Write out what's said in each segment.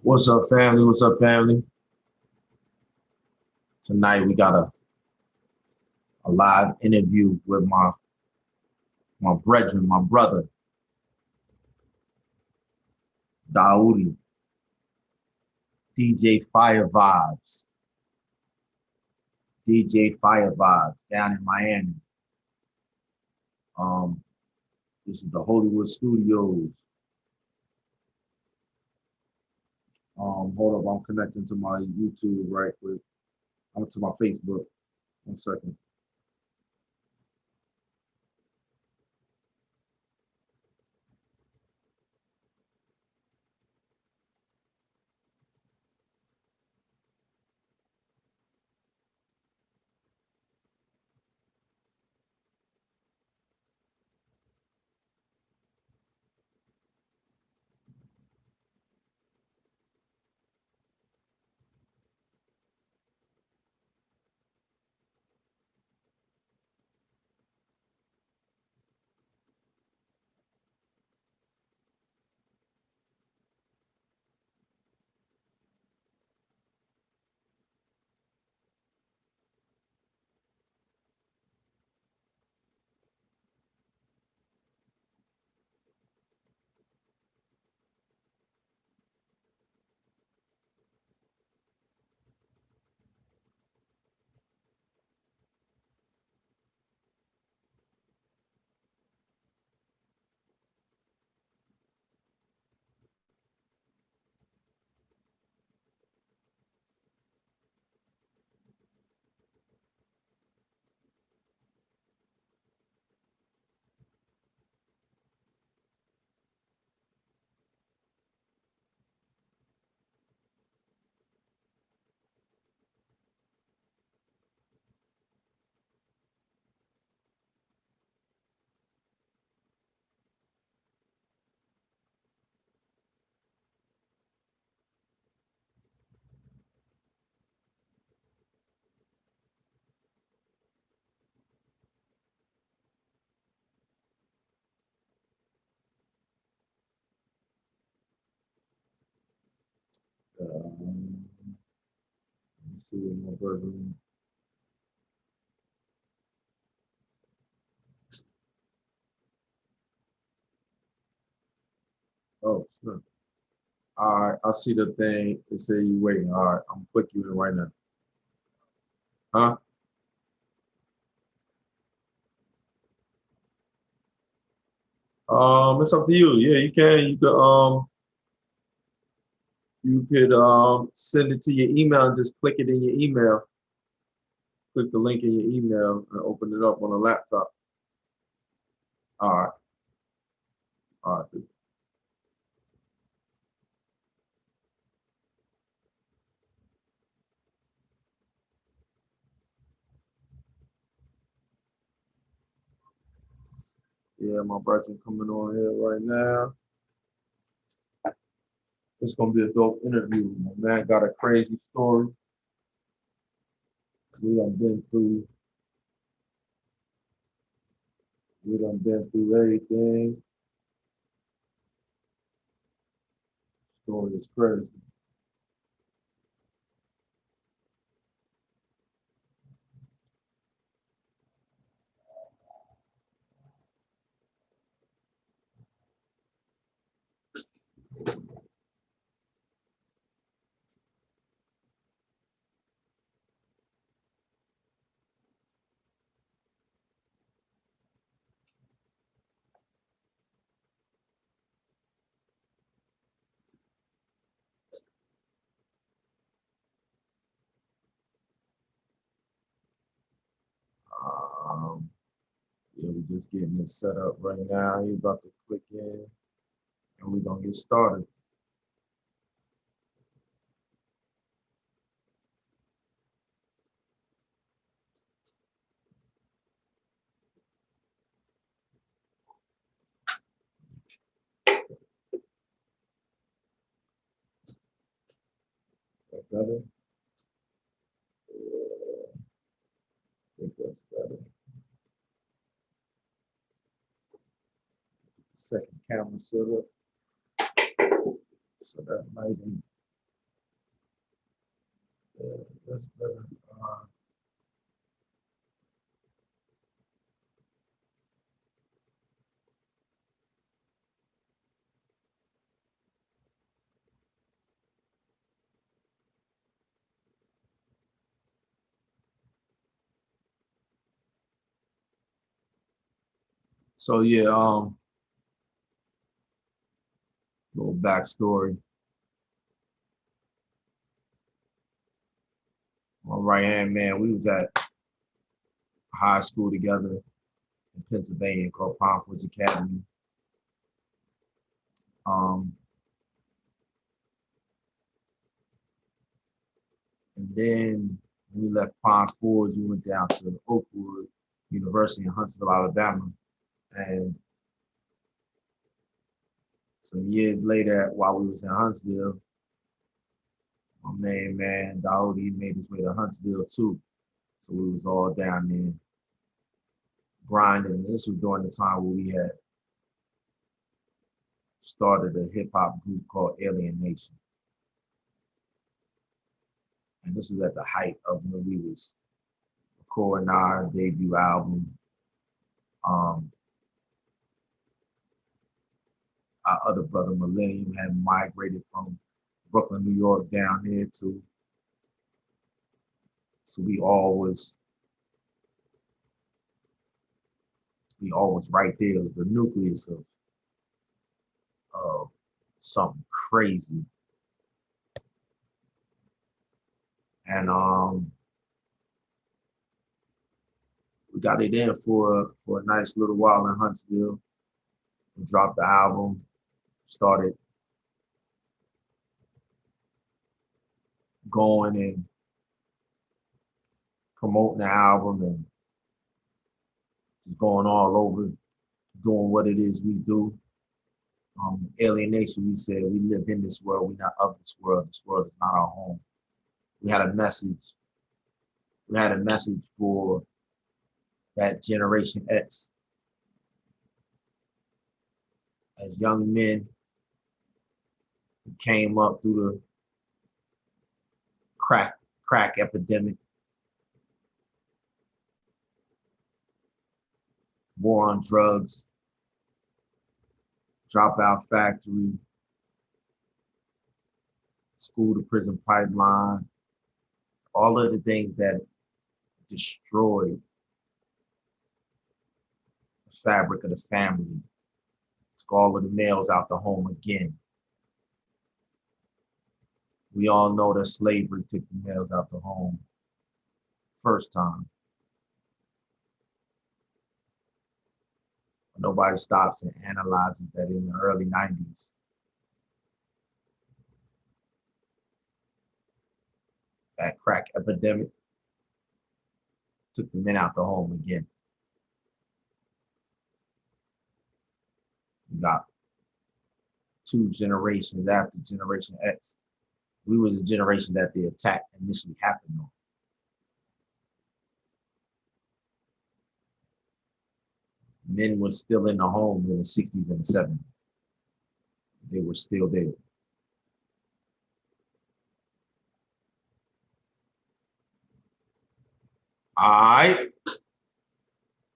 What's up, family? What's up, family? Tonight we got a live interview with my brethren, my brother, Daudi, DJ Fire Vibes, DJ Fire Vibes down in Miami. Um, this is the Hollywood Studios. Hold up, I'm connecting to my YouTube right quick. I'm to my Facebook. 1 second. Let me see what my brethren. Oh, sure. All right, I see the thing. It say you waiting. All right, I'm click you in right now. Huh? It's up to you. Yeah, you can. You could send it to your email and just click it in your email. Click the link in your email and open it up on a laptop. All right. All right. Yeah, my brother coming on here right now. It's gonna be a dope interview. My man got a crazy story. We done been through. We done been through everything. Story is crazy. Um, yeah, we just getting it set up right now. He about to click in, and we gonna get started. That better? Yeah, I think that's better. Second camera set up, so that might be. That's better. So yeah, little backstory. My right hand man, we was at high school together in Pennsylvania called Palm Forge Academy. Um, and then when we left Palm Forge, we went down to Oakwood University in Huntsville, Alabama. And some years later, while we was in Huntsville, my main man, Daudi, made his way to Huntsville too. So we was all down there grinding. And this was during the time where we had started a hip hop group called Alien Nation. And this was at the height of when we was recording our debut album. Our other brother, Millennium, had migrated from Brooklyn, New York down there too. So we all was right there. It was the nucleus of something crazy. And we got it in for a nice little while in Huntsville. We dropped the album, started going and promoting the album and just going all over, doing what it is we do. Alienation, we said we live in this world, we're not of this world. This world is not our home. We had a message. We had a message for that Generation X. As young men who came up through the crack epidemic, war on drugs, dropout factory, school to prison pipeline, all of the things that destroyed the fabric of the family. Took all of the males out the home again. We all know that slavery took the males out the home first time. Nobody stops and analyzes that in the early 90s. That crack epidemic took the men out the home again. We got 2 generations after Generation X. We was a generation that the attack initially happened on. Men were still in the home in the 60s and the 70s. They were still there. All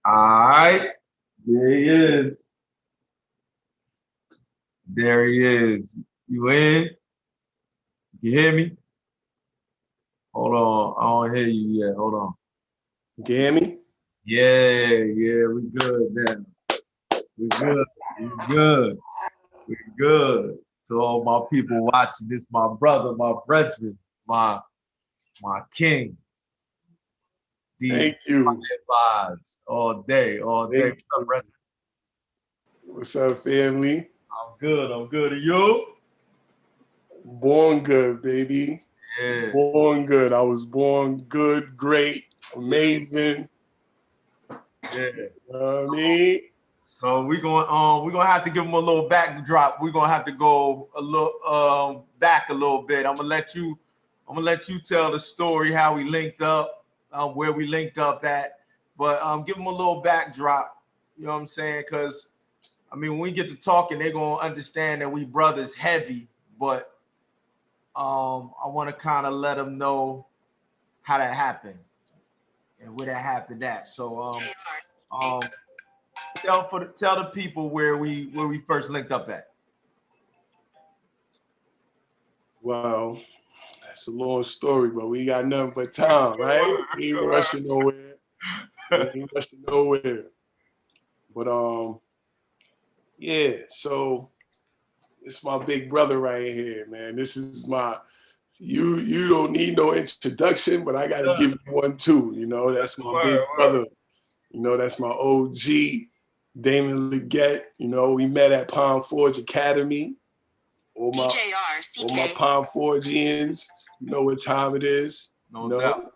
right. There he is. There he is. You in? You hear me? Hold on. I don't hear you yet. Hold on. You can hear me? Yeah, we good now. We good. We good. So all my people watching this, my brother, my brethren, my king. Thank you. Vibez all day. What's up, brethren? What's up, family? I'm good. And you? Born good, baby. Yeah. Born good. I was born good, great, amazing. Yeah. You know what I mean? So we're gonna have to give him a little backdrop. We're gonna have to go a little back a little bit. I'm gonna let you tell the story how we linked up, where we linked up at. But give them a little backdrop. You know what I'm saying? Because I mean, when we get to talking, they're gonna understand that we brothers heavy. But I want to kind of let them know how that happened and where that happened at. So tell the people where we first linked up at. Well, that's a long story, but we got nothing but time, right? We ain't rushing nowhere. We ain't rushing nowhere. But yeah, so it's my big brother right here, man. This is my you don't need no introduction, but I gotta give you one too. You know, that's my big brother. You know, that's my OG, Damon Leggett. You know, we met at Palm Forge Academy. All my Palm Forgians, you know what time it is. No doubt.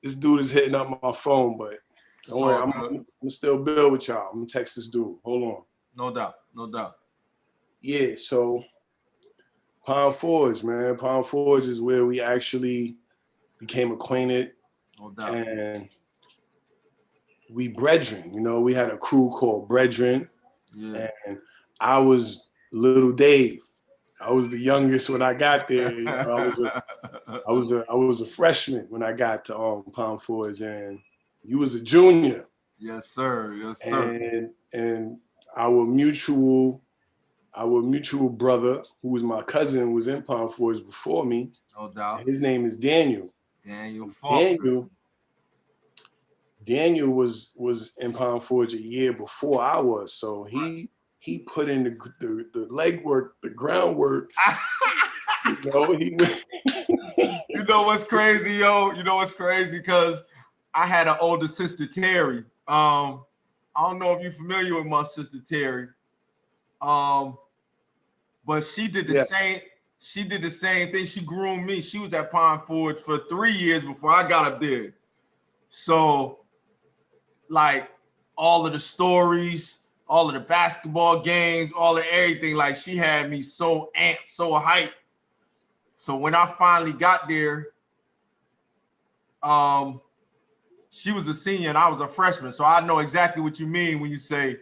This dude is hitting up my phone, but don't worry, I'm still build with y'all. I'm gonna text this dude. Hold on. No doubt, no doubt. Yeah, so Palm Forge, man. Palm Forge is where we actually became acquainted. No doubt. And we brethren, you know, we had a crew called Brethren. Yeah. And I was Little Dave. I was the youngest when I got there. You know, I was a freshman when I got to Palm Forge, and you was a junior. Yes, sir. Yes, sir. And our mutual brother, who was my cousin, was in Palm Forge before me. No doubt. His name is Daniel. Daniel was in Palm Forge a year before I was, so he put in the legwork, the groundwork. You know, You know what's crazy, yo? You know what's crazy? Because I had an older sister, Terry. I don't know if you're familiar with my sister, Terry. But she did the same. She did the same thing. She groomed me. She was at Palm Forge for 3 years before I got up there. So, like, all of the stories, all of the basketball games, all of everything, like, she had me so amped, so hyped. So when I finally got there, she was a senior and I was a freshman. So I know exactly what you mean when you say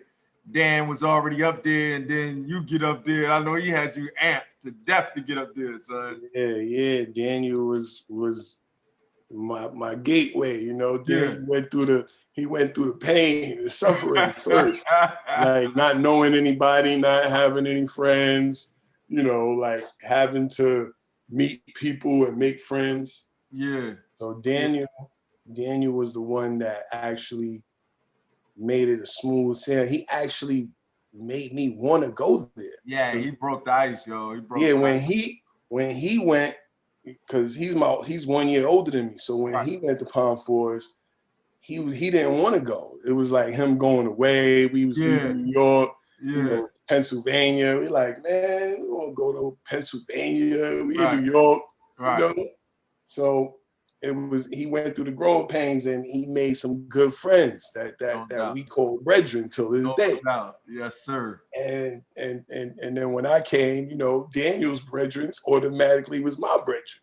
Dan was already up there and then you get up there. I know he had you amped to death to get up there, son. Yeah. Daniel was my gateway, you know. Daniel went through the pain, the suffering first. Like not knowing anybody, not having any friends, you know, like having to meet people and make friends. Yeah. So Daniel was the one that actually made it a smooth sailing. He actually made me want to go there. Yeah, he broke the ice, yo. When he went, because he's 1 year older than me. So when he went to Palm Forge, he didn't want to go. It was like him going away. We was leaving New York, you know, Pennsylvania. We like, man, we won't go to Pennsylvania. We in New York, you know. So he went through the growing pains and he made some good friends that we call brethren till this day. Yes, sir. And then when I came, you know, Daniel's brethren automatically was my brethren.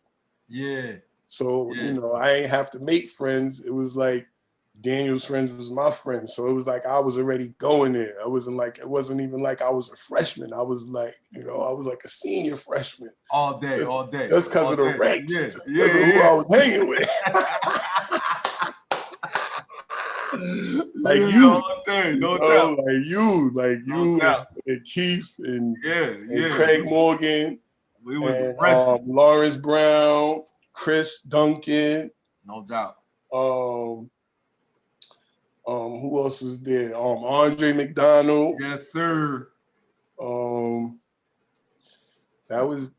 Yeah. So, you know, I ain't have to make friends. It was like Daniel's friends was my friends. So it was like I was already going there. It wasn't even like I was a freshman. I was like, you know, I was like a senior freshman. All day. Just because of the ranks. Because of who I was hanging with. Like you, and Keith and Craig Morgan, we was and Lawrence Brown, Chris Duncan, no doubt. Who else was there? Andre McDonald. Yes, sir. That was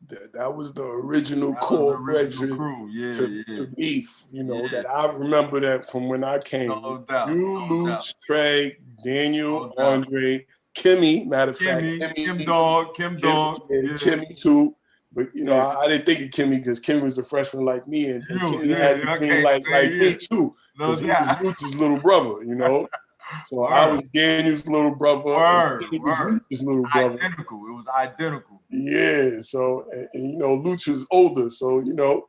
the original core brethren to me, you know, that I remember that from when I came. No doubt. You, Luch, Craig, Daniel, Andre, Kimmy, matter of fact. Kim Dog. Kimmy too. But, you know, I didn't think of Kimmy because Kimmy was a freshman like me. And Kimmy had to be like me too. Because he was Luch's little brother, you know. So I was Daniel's little brother. And he was Luch's little brother. Identical. It was identical. Yeah. So, and you know, Luch was older. So, you know,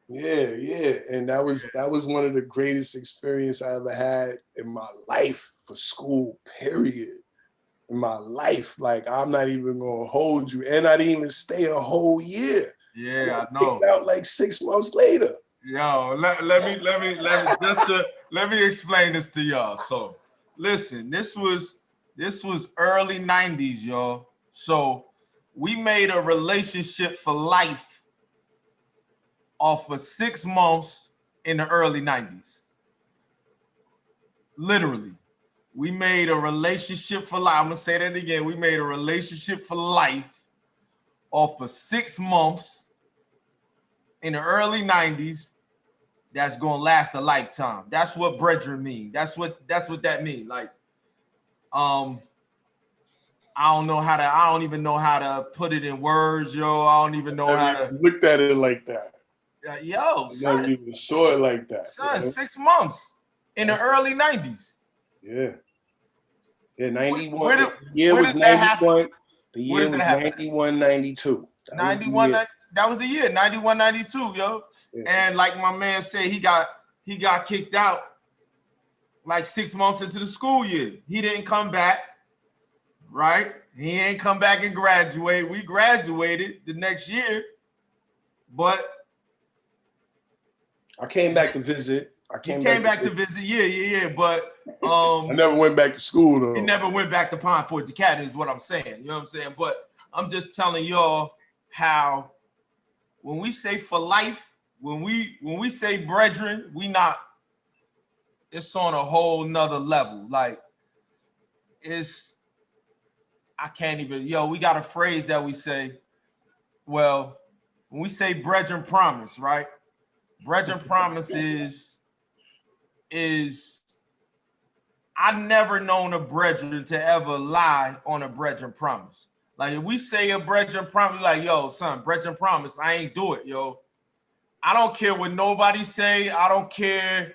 yeah. And that was one of the greatest experiences I ever had in my life for school, period. In my life. Like, I'm not even going to hold you. And I didn't even stay a whole year. Yeah, I know. Kicked out like 6 months later. Yo, let me explain this to y'all. So listen, this was early 90s, y'all. So we made a relationship for life off of 6 months in the early 90s. Literally. We made a relationship for life. I'm gonna say that again. We made a relationship for life off of 6 months in the early 90s. That's gonna last a lifetime. That's what brethren mean. That's what that means. Like, I don't even know how to put it in words, yo. I don't even know how to looked at it like that. Yo, son, never even saw it like that. Son, 6 months in the early 90s. Yeah. Yeah, 91. Where The year was 91. The year was 91, 92. 91, that was the year, 91, 92, yo. Yeah. And like my man said, he got kicked out like 6 months into the school year. He didn't come back, right? He ain't come back and graduate. We graduated the next year, but I came back to visit. Came back to visit. Yeah. But I never went back to school though. He never went back to Pine Forge Academy is what I'm saying. You know what I'm saying? But I'm just telling y'all how when we say for life, when we say brethren, it's on a whole nother level. Like I can't even, we got a phrase that we say, well, when we say brethren promise, right? Brethren promise is I never known a brethren to ever lie on a brethren promise. Like if we say a brethren promise, like, yo, son, brethren promise, I ain't do it, yo. I don't care what nobody say. I don't care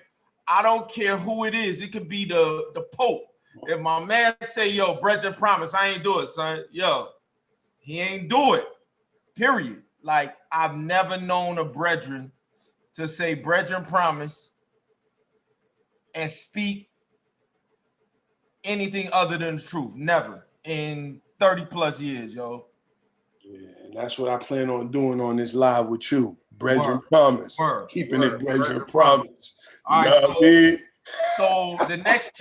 who it is. It could be the Pope. If my man say, yo, brethren promise, I ain't do it, son. Yo, he ain't do it. Period. Like I've never known a brethren to say brethren promise and speak anything other than the truth. Never in 30 plus years, yo. Yeah, and that's what I plan on doing on this live with you. Brethren promise. Keeping it brethren promise. All right, so the next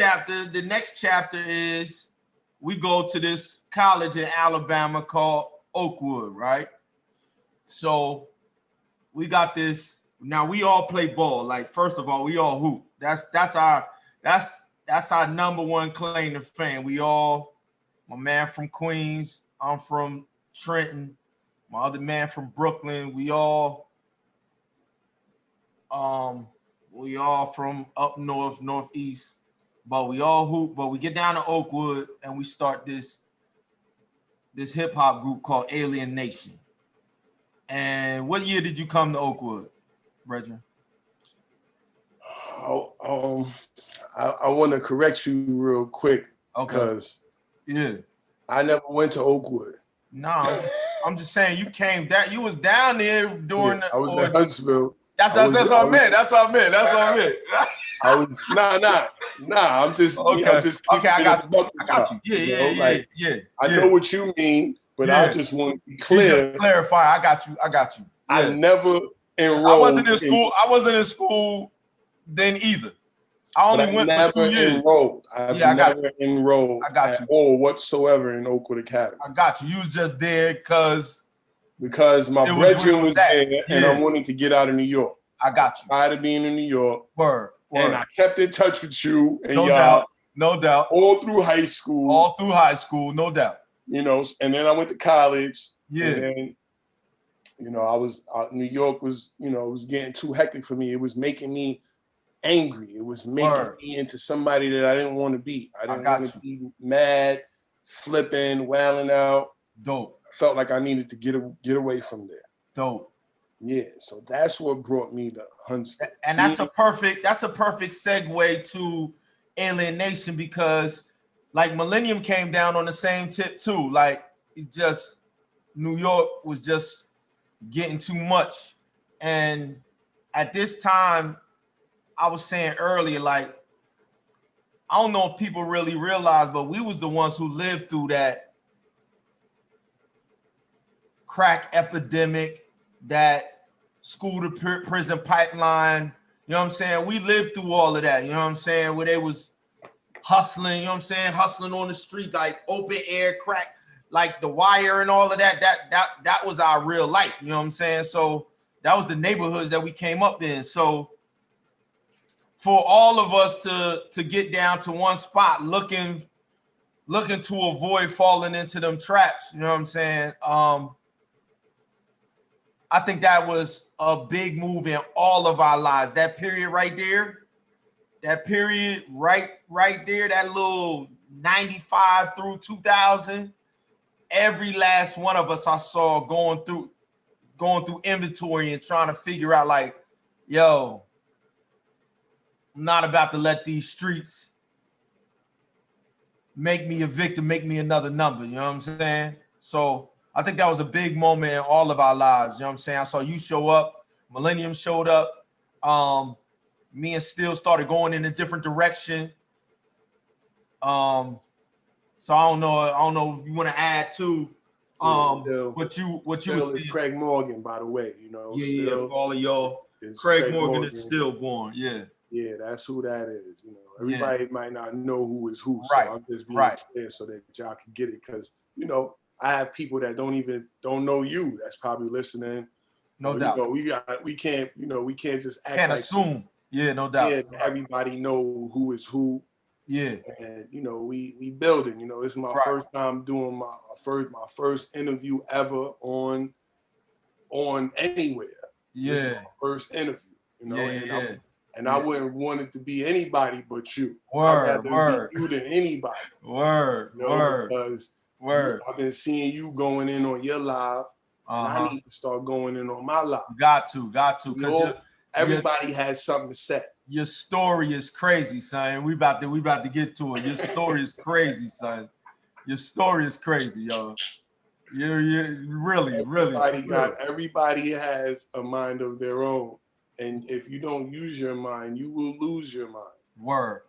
chapter is we go to this college in Alabama called Oakwood, right? So we got this. Now we all play ball. Like first of all, we all hoop. That's our number one claim to fame. My man from Queens, I'm from Trenton, my other man from Brooklyn. We all from up north, northeast, but we all hoop. But we get down to Oakwood and we start this hip hop group called Alien Nation. And what year did you come to Oakwood, brethren? I want to correct you real quick because I never went to Oakwood. No, I'm just saying you came down. You was down there during. I was in Huntsville. That's what I meant. That's what I meant. I was I'm just okay. I got you. Yeah. I know what you mean, but I just want to be clear. Just clarify. I got you. Yeah. I never enrolled. I wasn't in school then either. I only went for 2 years. Enrolled. I've never enrolled at all whatsoever in Oakwood Academy. I got you. You was just there because my brethren was there and I wanted to get out of New York. I got you. Tired of being in New York. Word. And I kept in touch with you and No doubt. All through high school, no doubt. And then I went to college. Yeah. And then, I was New York was, it was getting too hectic for me. It was making me angry. It was making me into somebody that I didn't want to be. I didn't want to be mad, flipping, wailing out. Dope. I felt like I needed to get away from there. Dope. Yeah, so that's what brought me to Huntsville. And that's a perfect segue to Alien Nation because like Millennium came down on the same tip too. Like New York was just getting too much. And at this time, I was saying earlier, like, I don't know if people really realize, but we was the ones who lived through that crack epidemic, that school to prison pipeline. You know what I'm saying? We lived through all of that. You know what I'm saying? Where they was hustling. You know what I'm saying? Hustling on the street, like open air crack, like The Wire and all of that. That was our real life. You know what I'm saying? So that was the neighborhoods that we came up in. So for all of us to get down to one spot, looking to avoid falling into them traps. You know what I'm saying? I think that was a big move in all of our lives. That period right there, that little 95 through 2000, every last one of us I saw going through inventory and trying to figure out like, yo, I'm not about to let these streets make me a victim, make me another number. You know what I'm saying? So I think that was a big moment in all of our lives. You know what I'm saying? I saw you show up, Millennium showed up. Me and Still started going in a different direction. So I don't know if you want to add to what you was saying. Craig Morgan, by the way, you know. Yeah, for all of y'all. Craig Morgan is stillborn. Yeah. Yeah, that's who that is. You know, everybody might not know who is who. Right. So I'm just being clear so that y'all can get it. Because, you know, I have people that don't know you that's probably listening. No doubt. You know, we can't just act can't like assume. Yeah, no doubt. Yeah, everybody know who is who. Yeah. And you know, we building. You know, this is my first time doing my first interview ever on anywhere. Yeah. This is my first interview. You know, and I wouldn't want it to be anybody but you. Word. I'd rather be you than anybody. Word. You know, because I've been seeing you going in on your live. And I need to start going in on my live. Got to. Because everybody has something to say. Your story is crazy, son. We about to get to it. Your story is crazy, son. Your story is crazy, yo. You're really. Everybody has a mind of their own. And if you don't use your mind, you will lose your mind. Word.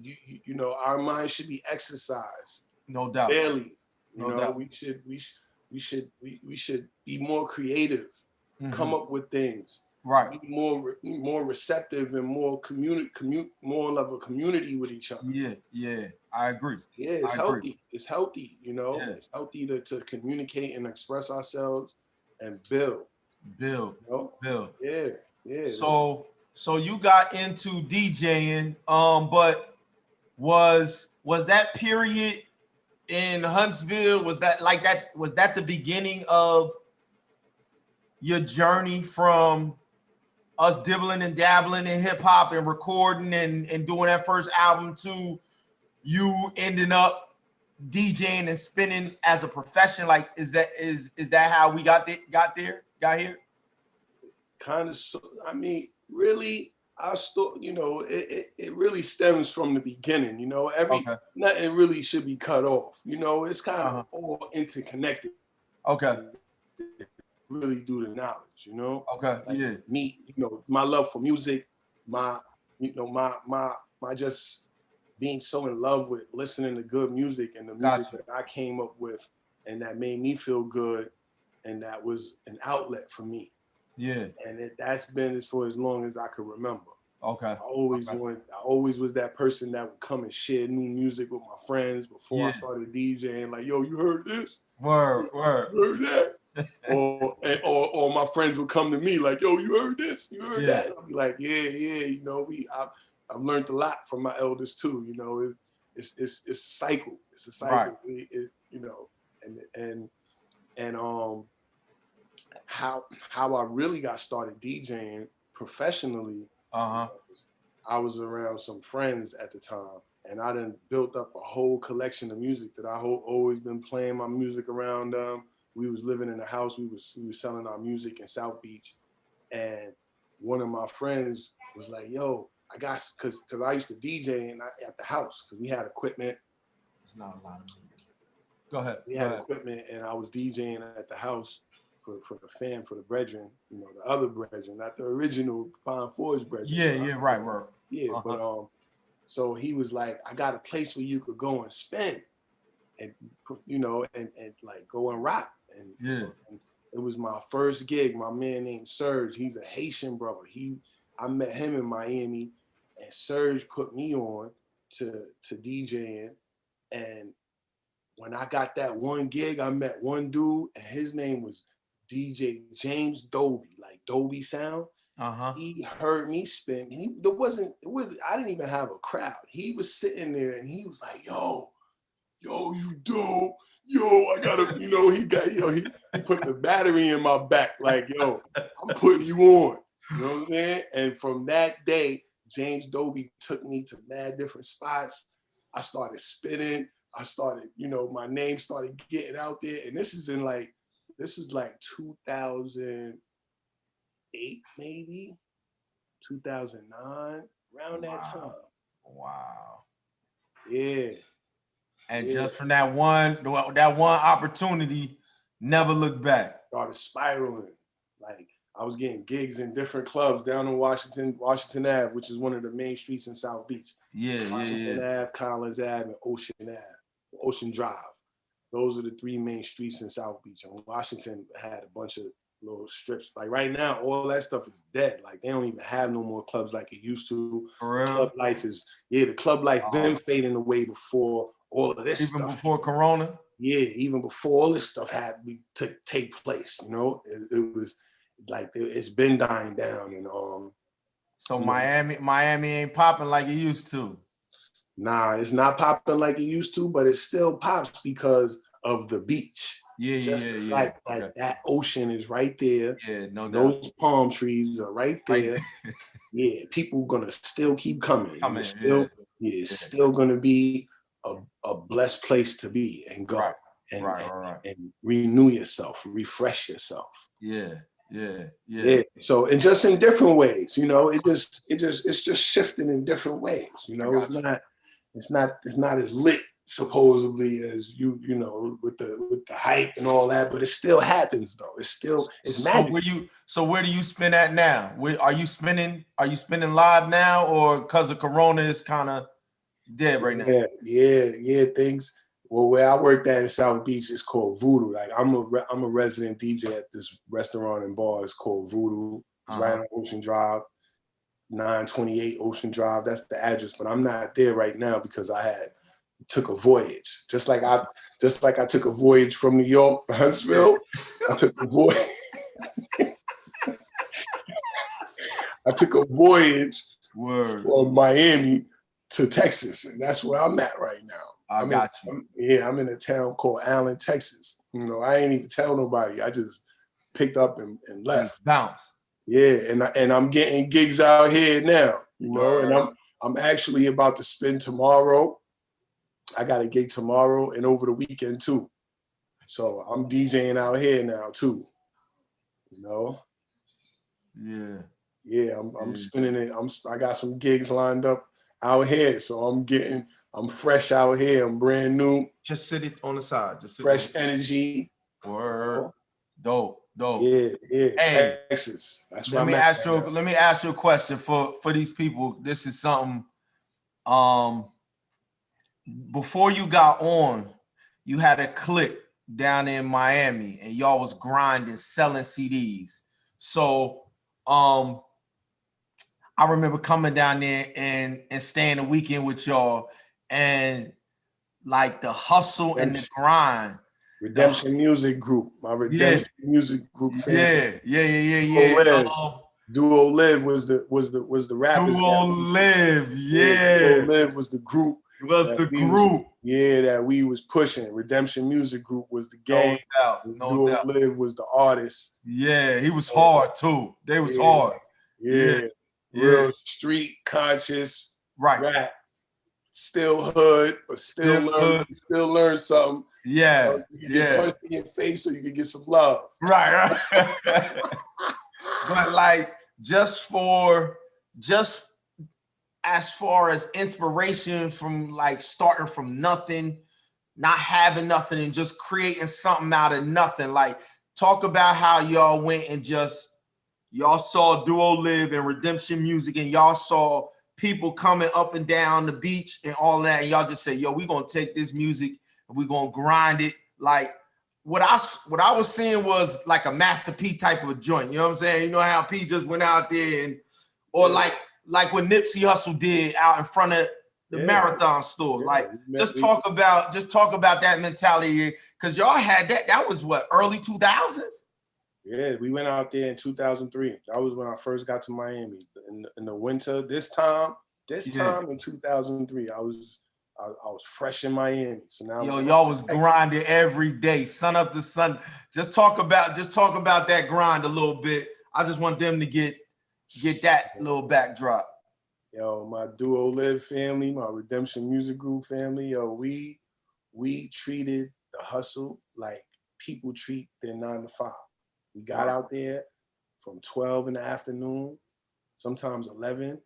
You know, our mind should be exercised. No doubt. Daily. No doubt. We should be more creative. Come up with things. Right. Be more receptive and more more of a community with each other. Yeah. I agree. Yeah, it's healthy. It's healthy, you know. Yeah. It's healthy to communicate and express ourselves and build. You know? Build. Yeah. So you got into DJing, but was that period in Huntsville, was that the beginning of your journey from us dibbling and dabbling in hip hop and recording and doing that first album to you ending up DJing and spinning as a profession? Like, is that how we got here? Kind of. I mean, really, our story, you know, it really stems from the beginning. You know, nothing really should be cut off. You know, it's kind of all interconnected. Okay. Really do the knowledge, you know. Okay. Like me, you know, my love for music, my just being so in love with listening to good music and the music that I came up with and that made me feel good, and that was an outlet for me. Yeah. And that's been for as long as I could remember. Okay. I always was that person that would come and share new music with my friends before I started DJing. Like, yo, you heard this? Word. You heard that? or my friends would come to me like, yo, you heard this? You heard that? I'd be like, yeah. You know, I've learned a lot from my elders too. You know, it's a cycle. It's a cycle. Right. You know, and how I really got started DJing professionally. I was around some friends at the time, and I done built up a whole collection of music that I always been playing my music around. We was living in a house. We was selling our music in South Beach, and one of my friends was like, "Yo, I got," because I used to DJ at the house because we had equipment. It's not a lot of music. Go ahead. We had equipment, and I was DJing at the house for the fam, for the brethren, you know, the other brethren, not the original Fine Forge brethren. Yeah, right. Yeah, but so he was like, "I got a place where you could go and spin, and you know, and like go and rock." And It was my first gig. My man named Serge, he's a Haitian brother. I met him in Miami, and Serge put me on to DJing. And when I got that one gig, I met one dude, and his name was DJ James Daudi, like Dolby Sound. He heard me spin. I didn't even have a crowd. He was sitting there and he was like, yo, you dope. Yo, I gotta, he put the battery in my back, like, yo, I'm putting you on. You know what I'm saying? And from that day, James Doby took me to mad different spots. I started spinning. I started, my name started getting out there. And this was like 2008, maybe 2009, around that time. Wow. Yeah. And just from that one opportunity, never looked back. Started spiraling. Like, I was getting gigs in different clubs down in Washington Ave, which is one of the main streets in South Beach. Washington Ave, Collins Ave, and Ocean Drive. Those are the three main streets in South Beach. And Washington had a bunch of little strips. Like right now, all that stuff is dead. Like they don't even have no more clubs like it used to. For real? The club life been fading away before all of this even stuff. Before Corona? Yeah, even before all this stuff had to take place, it was like it's been dying down. And so Miami ain't popping like it used to. Nah, it's not popping like it used to, but it still pops because of the beach. Yeah. Like that ocean is right there. Yeah, no doubt. Those palm trees are right there. Yeah, people gonna still keep coming. It's still gonna be a blessed place to be and go. Right. And renew yourself, refresh yourself. Yeah. So, and just in different ways, it's just shifting in different ways. It's not as lit supposedly as with the hype and all that, but it still happens though. It's magic. So where do you spin at now? Are you spinning live now, or because of Corona is kind of dead right now? Yeah. Things. Well, where I worked at in South Beach is called Voodoo. Like I'm a resident DJ at this restaurant and bar. It's called Voodoo. It's right on Ocean Drive, 928 Ocean Drive. That's the address. But I'm not there right now because I took a voyage. Just like I took a voyage from New York to Huntsville. I took a voyage. I took a voyage from Miami to Texas, and that's where I'm at right now. I'm in a town called Allen, Texas. I ain't even tell nobody. I just picked up and left. Bounce. Yeah, and I'm getting gigs out here now. And I'm actually about to spin tomorrow. I got a gig tomorrow and over the weekend too. So I'm DJing out here now too. Yeah, I'm spinning it. I got some gigs lined up out here, so I'm fresh out here. I'm brand new. Just sit it on the side. Just fresh energy. Word. Dope. Yeah. Hey, Texas. That's what let me ask you a question for these people. This is something. Before you got on, you had a clique down in Miami, and y'all was grinding, selling CDs. So, I remember coming down there and staying a weekend with y'all, and like the hustle and the grind. Redemption Music Group, my Redemption Music Group fan. Yeah. Duo Live was the rappers. Duo Live was the group. It was the group. That we was pushing. Redemption Music Group was the gang. No doubt. Live was the artist. Yeah, he was hard too. They was hard. Yeah. Real street conscious rap. Still hood, but still learn something. Yeah. You get punched in your face so you can get some love. Right. But like just as far as inspiration from like starting from nothing, not having nothing, and just creating something out of nothing. Like talk about how y'all went and y'all saw Duo Live and Redemption Music, and y'all saw people coming up and down the beach and all that, and y'all just say, yo, we're gonna take this music and we're gonna grind it. Like what I was seeing was like a Master P type of a joint. You know what I'm saying? You know how P just went out there and, or like what Nipsey Hussle did out in front of the Marathon store. Like, just talk about that mentality, because y'all had that. That was what, early 2000s? Yeah, we went out there in 2003. That was when I first got to Miami in the winter. This time in 2003, I was fresh in Miami. So now y'all was grinding every day, sun up to sun. Just talk about that grind a little bit. I just want them to get that little backdrop. Yo, my Duo Live family, my Redemption Music Group family, yo, we treated the hustle like people treat their 9 to 5. We got out there from 12 in the afternoon, sometimes 11,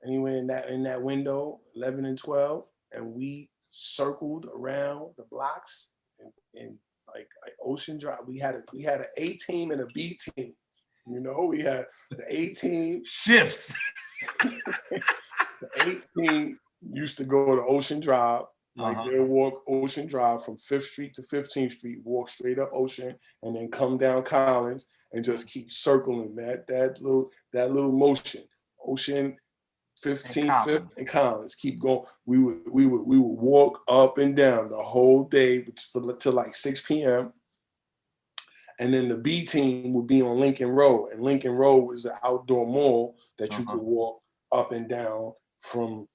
anywhere in that window, 11 and 12, and we circled around the blocks and like Ocean Drive. We had an A team and a B team. You know, we had the A team shifts. The A team used to go to Ocean Drive. Like they'll walk Ocean Drive from 5th Street to 15th Street, walk straight up Ocean, and then come down Collins and just keep circling that little motion. Ocean, 15th, 5th, and Collins. Keep going. We would walk up and down the whole day till like 6 p.m. And then the B team would be on Lincoln Road, and Lincoln Road was the outdoor mall that you could walk up and down from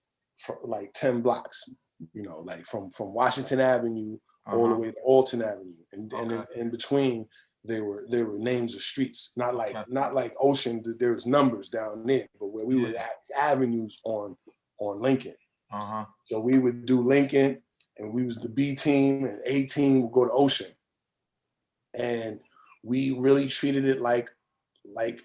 like 10 blocks. You know, like from Washington Avenue all the way to Alton Avenue, and in between there were names of streets, not like Ocean. There was numbers down there, but where we were at avenues on Lincoln. So we would do Lincoln, and we was the B team, and A team would go to Ocean, and we really treated it like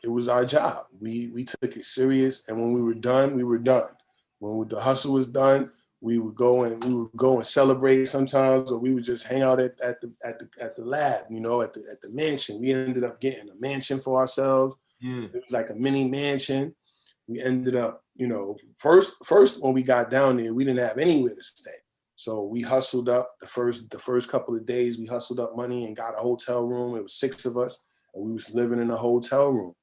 it was our job. We took it serious, and when we were done, we were done. When the hustle was done, we would go and celebrate sometimes, or we would just hang out at the lab, you know, at the mansion. We ended up getting a mansion for ourselves. It was like a mini mansion. We ended up, you know, first when we got down there, we didn't have anywhere to stay. So we hustled up the first couple of days. We hustled up money and got a hotel room. It was 6 of us, and we was living in a hotel room.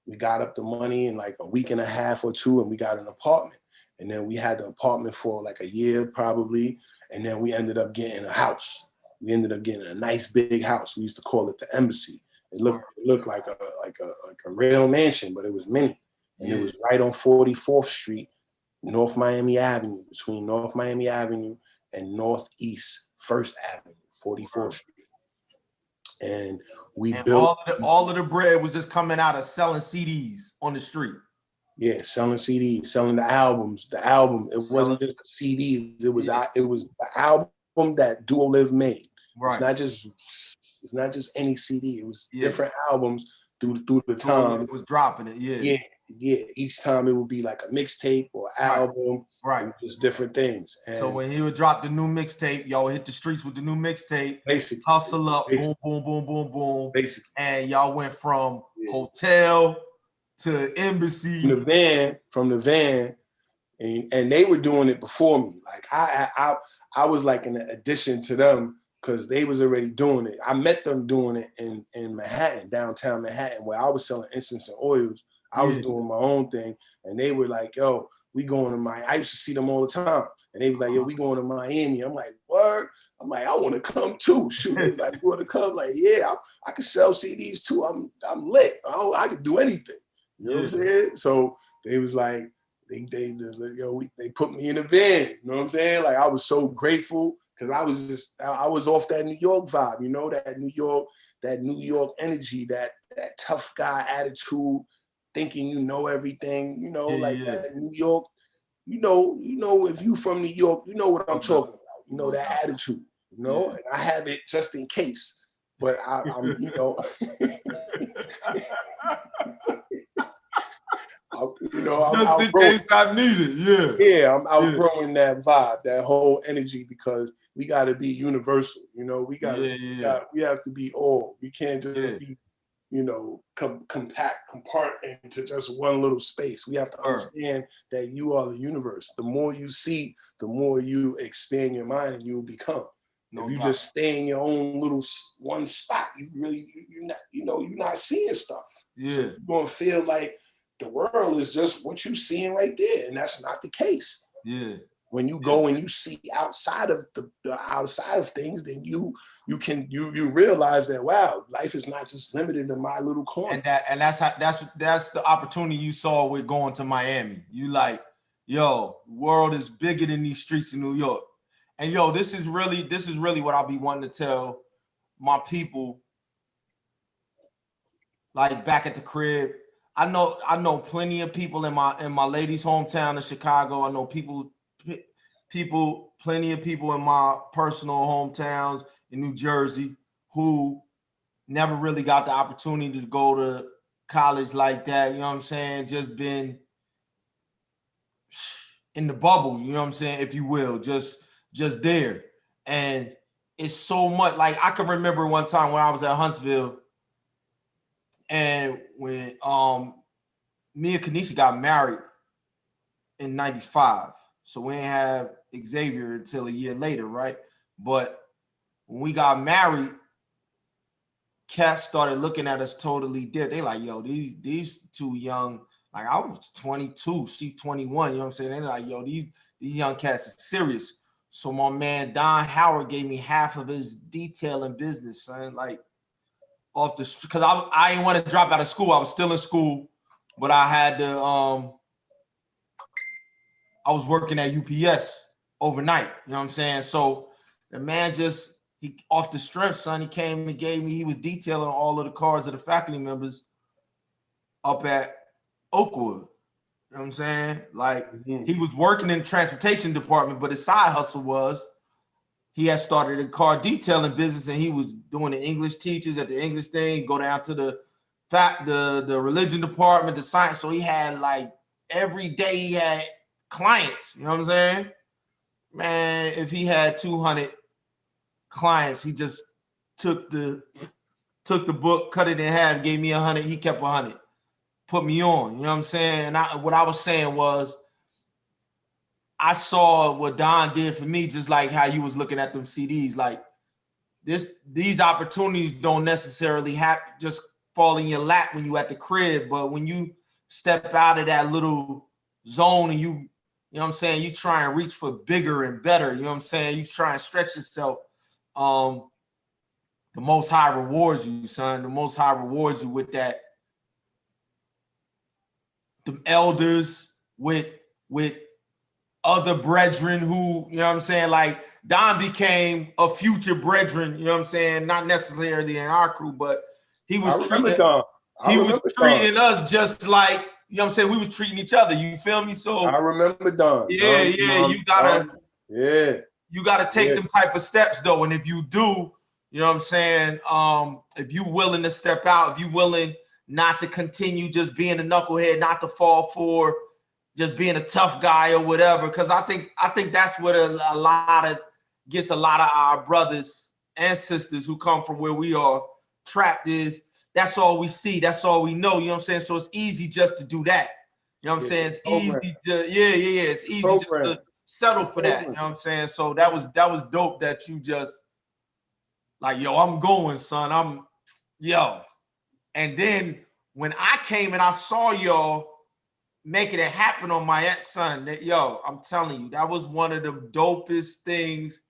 We got up the money in like a week and a half or 2, and we got an apartment. And then we had the apartment for like a year probably. And then we ended up getting a house. We ended up getting a nice big house. We used to call it the Embassy. It looked like a real mansion, but it was mini. And it was right on 44th Street, North Miami Avenue, between North Miami Avenue and Northeast 1st Avenue, 44th Street. And we built all of the bread was just coming out of selling CDs on the street. Yeah, selling CDs, selling the albums. The album, it wasn't just CDs. It was the album that Duo Live made. Right. It's not just any CD. It was different albums through the time. It was dropping it. Yeah. Each time it would be like a mixtape or album. Right. Just different things. And so when he would drop the new mixtape, y'all would hit the streets with the new mixtape. Basically. Hustle up, boom, boom, boom, boom, boom. Basically. And y'all went from hotel to Embassy. From the van, and they were doing it before me. Like I was like an addition to them because they was already doing it. I met them doing it in Manhattan, downtown Manhattan, where I was selling incense and oils. I was doing my own thing, and they were like, "Yo, we going to Miami." I used to see them all the time, and they was like, "Yo, we going to Miami." I'm like, "Word?" I'm like, "I want to come too." Shoot, they was like, "You want to come?" Like, "Yeah, I can sell CDs too. I'm lit. I can do anything." You know what I'm saying? So they was like, they put me in a van. You know what I'm saying? Like I was so grateful because I was off that New York vibe. You know, that New York energy, that tough guy attitude, thinking you know everything. You know, that New York. You know, if you from New York, you know what I'm talking about. You know that attitude. You know, and I have it just in case. But I'm you know. Just in case I need it, yeah. I'm outgrowing that vibe, that whole energy, because we got to be universal. You know, we we have to be all. We can't just be, you know, compart into just one little space. We have to understand that you are the universe. The more you see, the more you expand your mind, and you will become. No if you doubt. just stay in your own little one spot, you're not seeing stuff. Yeah. So you're gonna feel like the world is just what you're seeing right there, and that's not the case. Yeah. When you go and you see outside of the outside of things, then you realize that, wow, life is not just limited to my little corner. And that's the opportunity you saw with going to Miami. You like, yo, world is bigger than these streets in New York. And yo, this is really what I'll be wanting to tell my people. Like back at the crib, I know plenty of people in my lady's hometown of Chicago. I know plenty of people in my personal hometowns in New Jersey who never really got the opportunity to go to college like that. You know what I'm saying? Just been in the bubble, you know what I'm saying, if you will, just there. And it's so much. Like I can remember one time when I was at Huntsville, and when me and Kanisha got married in 95. So we didn't have Xavier until a year later, right? But when we got married, cats started looking at us totally different. They like, yo, these two young, like I was 22, she 21, you know what I'm saying? They're like, yo, these young cats are serious. So my man Don Howard gave me half of his detailing business, son. Like off the, because I didn't want to drop out of school. I was still in school, but I had to I was working at UPS overnight, you know what I'm saying? So the man just, he off the strength, son, he came and gave me, he was detailing all of the cars of the faculty members up at Oakwood. You know what I'm saying? Like he was working in the transportation department, but his side hustle was he had started a car detailing business, and he was doing the English teachers at the English thing, go down to the religion department, the science. So he had like every day he had clients, you know what I'm saying? Man, if he had 200 clients, he just took the book, cut it in half, gave me 100, he kept 100, put me on, you know what I'm saying? And what I was saying was, I saw what Don did for me, just like how you was looking at them CDs. Like these opportunities don't necessarily just fall in your lap when you at the crib, but when you step out of that little zone and you know what I'm saying, you try and reach for bigger and better, you know what I'm saying? You try and stretch yourself. The Most High rewards you, son. The Most High rewards you with that. The elders with other brethren who, you know what I'm saying, like Don became a future brethren, you know what I'm saying, not necessarily in our crew, but he was treating us just like, you know what I'm saying, we was treating each other, you feel me? So I remember Don. Yeah, you gotta take them type of steps though, and if you do, you know what I'm saying, if you willing to step out, if you willing not to continue just being a knucklehead, not to fall for just being a tough guy or whatever, because I think that's what a lot of gets a lot of our brothers and sisters who come from where we are trapped is that's all we see, that's all we know, you know what I'm saying? So it's easy just to do that. You know what I'm saying? It's easy to, it's easy just to settle for that. You know what I'm saying? So that was dope that you just like, yo, I'm going, son. And then when I came and I saw y'all making it happen on my son, that I'm telling you, that was one of the dopest things,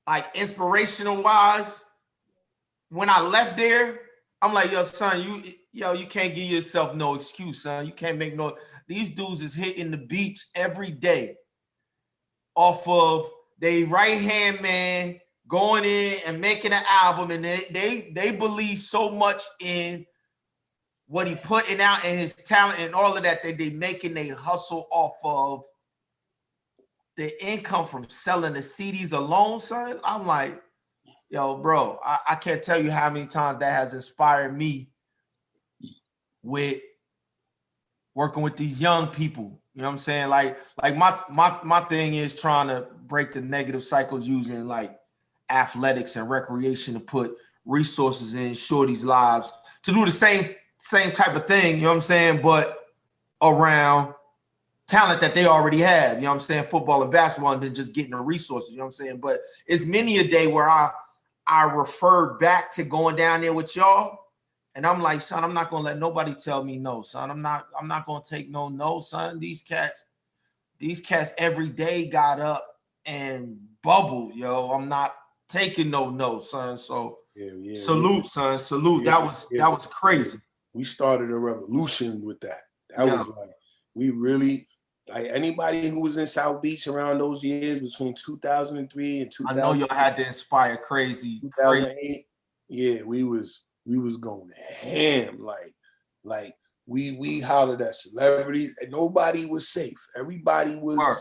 like inspirational wise. When I left there, I'm like, yo, son, you can't give yourself no excuse, son. You can't make no. These dudes is hitting the beach every day off of they right hand man going in and making an album, and they believe so much in what he putting out and his talent and all of that, they making they hustle off of the income from selling the CDs alone, son. I'm like, yo, bro, I can't tell you how many times that has inspired me with working with these young people. You know what I'm saying? Like my thing is trying to break the negative cycles using like athletics and recreation to put resources in shorties' lives to do the same type of thing, you know what I'm saying? But around talent that they already have, you know what I'm saying, football and basketball, and then just getting the resources, you know what I'm saying? But it's many a day where I referred back to going down there with y'all, and I'm like, son, I'm not gonna let nobody tell me no, son. I'm not gonna take no, son. These cats every day got up and bubbled, yo. I'm not taking no, son. So salute, son, salute. That was crazy. We started a revolution with that. That Yeah. was like, we really, like, anybody who was in South Beach around those years between 2003 and 2000, I know y'all had to inspire crazy. 2008. Yeah, we was going ham. Like we hollered at celebrities, and nobody was safe. Everybody was. Word.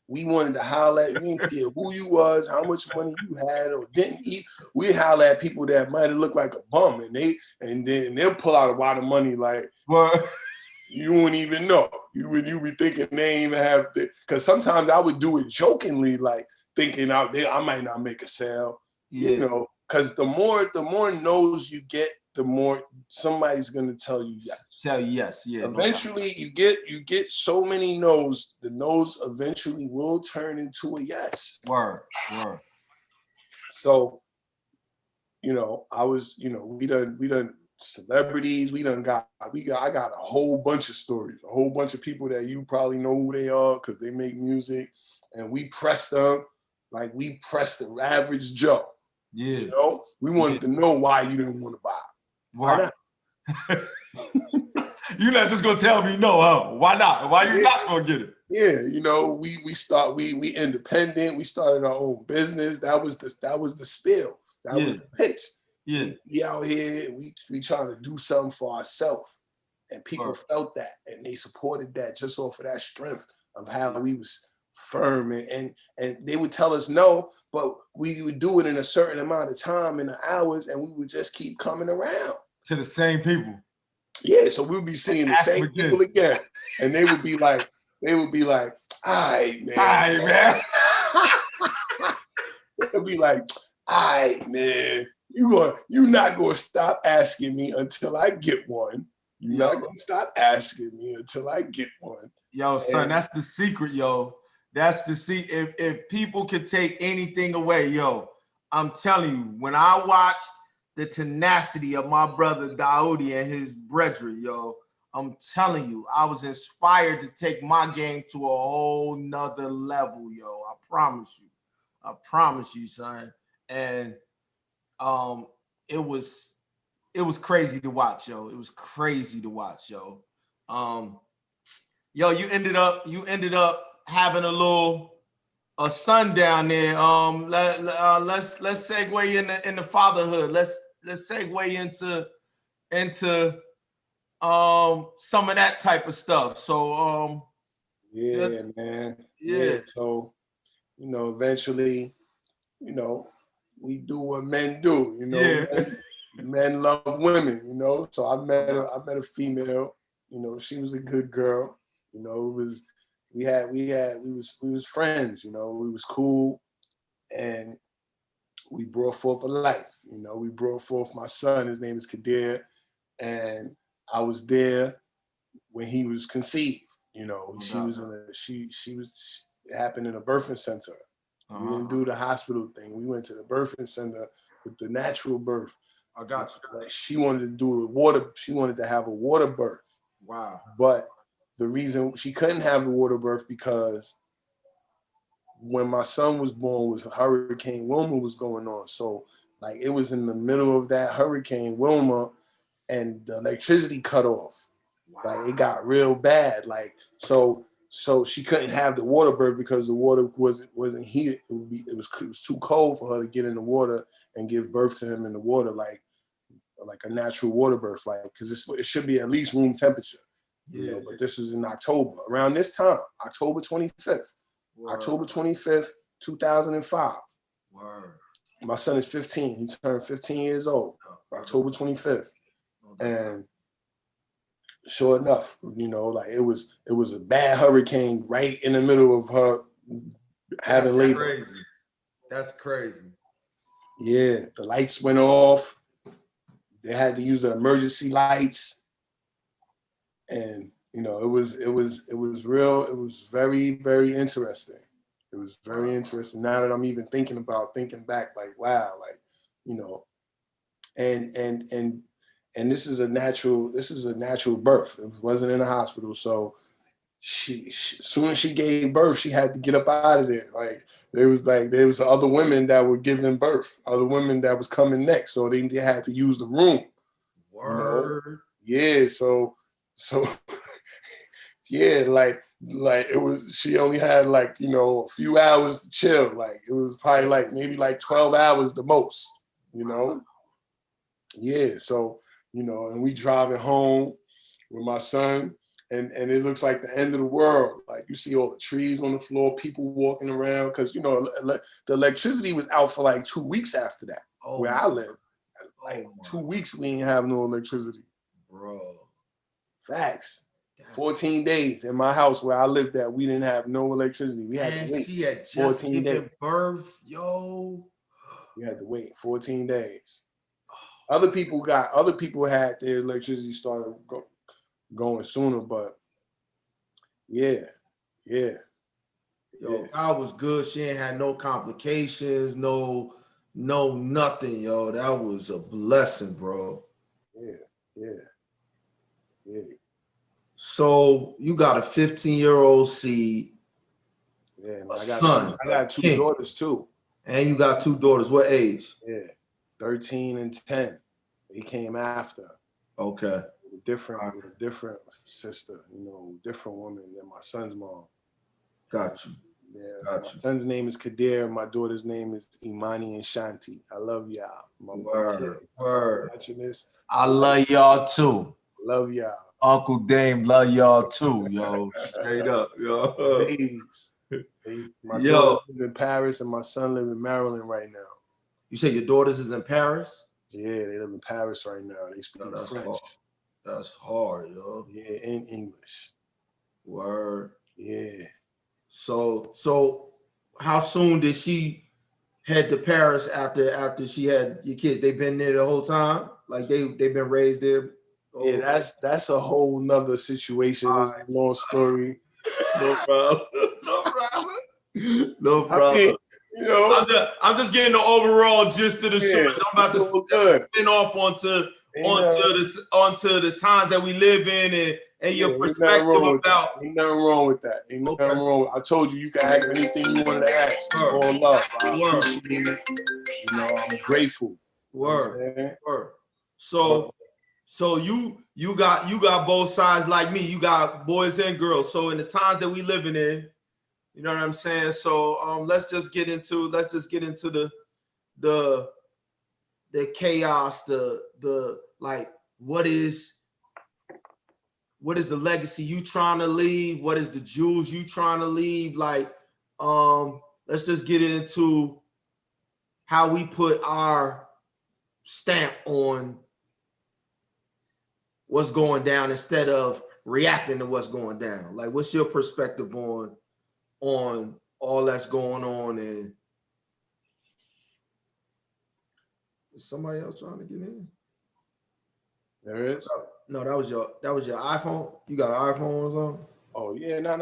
We wanted to holler at, we didn't care who you was, how much money you had or didn't eat. We holler at people that might have looked like a bum, and then they'll pull out a lot of money like, Word. you wouldn't even know. You be thinking they ain't even have, because sometimes I would do it jokingly, like thinking out there, I might not make a sale. Yeah. You know, because the more no's you get, the more somebody's gonna tell you yes. Tell you yes, yeah. Eventually, you get so many no's. The no's eventually will turn into a yes. Word. So, you know, I was, you know, we done celebrities. I got a whole bunch of stories, a whole bunch of people that you probably know who they are because they make music, and we pressed them like we pressed the average Joe. Yeah. You know, we wanted to know why you didn't want to buy. Why not? You're not just gonna tell me no, huh? Why not? Why you not gonna get it? Yeah, you know, we independent. We started our own business. That was the spiel. That was the pitch. Yeah, we out here. We trying to do something for ourselves, and people felt that, and they supported that just off of that strength of how we was firm, and they would tell us no, but we would do it in a certain amount of time in the hours, and we would just keep coming around to the same people. Yeah, so we'd be seeing the same people again, and they would be like, all right, man. All right, man. They'd be like, all right, man. You're not gonna stop asking me until I get one. You're not gonna stop asking me until I get one. Yo, son, that's the secret, yo. That's the secret. If people could take anything away, yo, I'm telling you, when I watched the tenacity of my brother Daudi and his brethren, yo, I'm telling you, I was inspired to take my game to a whole nother level, yo. I promise you, son. And it was crazy to watch, yo. It was crazy to watch, yo. Yo, you ended up having a son down there. Let's segue in the fatherhood. Let's segue into some of that type of stuff. So man. Yeah. So, you know, eventually, you know, we do what men do, you know. Men love women, you know. So I met a female, you know, she was a good girl. You know, we was friends, you know, we was cool, and we brought forth a life, you know. We brought forth my son, his name is Kadir, and I was there when he was conceived, you know. It happened in a birthing center. We didn't do the hospital thing. We went to the birthing center with the natural birth. I got you. Like, she wanted to have a water birth. Wow. But the reason she couldn't have the water birth because when my son was born was Hurricane Wilma was going on. So like it was in the middle of that Hurricane Wilma, and the electricity cut off. Wow. Like it got real bad. Like so she couldn't have the water birth because the water wasn't heated. It was too cold for her to get in the water and give birth to him in the water like a natural water birth, like because it should be at least room temperature. You know, but this was in October, around this time, October 25th. Word. October 25th, 2005. Word. My son is 15. He turned 15 years old, October 25th. And sure enough, you know, like it was a bad hurricane right in the middle of her having labor. That's crazy. Yeah, the lights went off. They had to use the emergency lights. And you know, it was real. It was very, very interesting. It was very interesting. Now that I'm even thinking back, like, wow, like, you know, and this is a natural birth. It wasn't in a hospital. So she as soon as she gave birth, she had to get up out of there. Like there was other women that were giving birth, other women that was coming next. So they had to use the room. Word. You know? Yeah, so yeah, like it was, she only had like, you know, a few hours to chill. Like it was probably like maybe like 12 hours the most, you know? Yeah, so, you know, and we driving home with my son, and it looks like the end of the world. Like you see all the trees on the floor, people walking around, because, you know, the electricity was out for like 2 weeks after that, where I live. Like 2 weeks we ain't have no electricity. Bro. Facts. 14 days in my house where I lived at, we didn't have no electricity. We had to wait. She had just 14 given days. birth, yo. We had to wait 14 days. Other people had their electricity started going sooner, but yeah. Yo, God was good. She ain't had no complications, no nothing, yo. That was a blessing, bro. Yeah. So you got a 15-year-old seed. Yeah, a son. I got two daughters too. And you got 2 daughters. What age? Yeah, 13 and 10. They came after. Okay. With a different sister, you know, different woman than my son's mom. Got you. Yeah, my son's name is Kadir. My daughter's name is Imani and Shanti. I love y'all. Word. Watching this. I love y'all too. Love y'all. Uncle Dame love y'all too, yo. Straight up, yo. Babies. My daughter lives in Paris and my son lives in Maryland right now. You say your daughters is in Paris? Yeah, they live in Paris right now. They speak French. Hard. That's hard, yo. Yeah, in English. Word. Yeah. So how soon did she head to Paris after she had your kids? They've been there the whole time? Like they've been raised there? Yeah, that's a whole nother situation. It's a long story. No problem. No problem. I mean, you know, I'm just getting the overall gist of the story. I'm about to spin off onto the times that we live in and your perspective about. Ain't nothing wrong with that. Ain't nothing wrong. I told you can ask anything you wanted to ask. It's all love. I appreciate it. You know, I'm grateful. Word. So you got both sides like me. You got boys and girls. So in the times that we living in, you know what I'm saying? So let's just get into the chaos, the like what is the legacy you trying to leave? What is the jewels you trying to leave? Like let's just get into how we put our stamp on what's going down instead of reacting to what's going down. Like what's your perspective on all that's going on? And is somebody else trying to get in? There is? No, that was your iPhone. You got an iPhone or something? Oh yeah, no.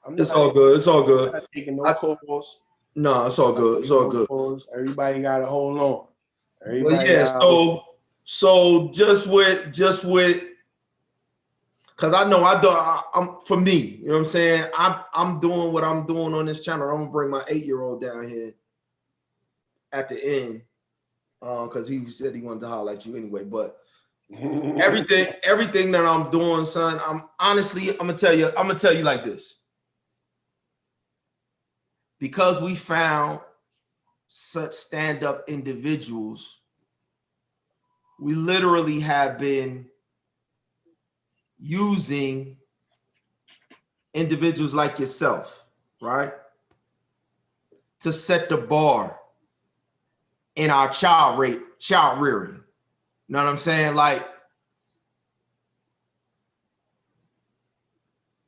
I'm it's all good. It's all good. I'm not taking no calls. No, it's all good. It's all good. Everybody gotta hold on. Well, yeah. So just with, because I know I'm for me. You know what I'm saying? I'm doing what I'm doing on this channel. I'm gonna bring my 8-year-old down here at the end, because he said he wanted to holler at you anyway. But everything that I'm doing, son, I'm gonna tell you like this. Because we found such stand-up individuals, we literally have been using individuals like yourself, right, to set the bar in our child rearing. You know what I'm saying? Like,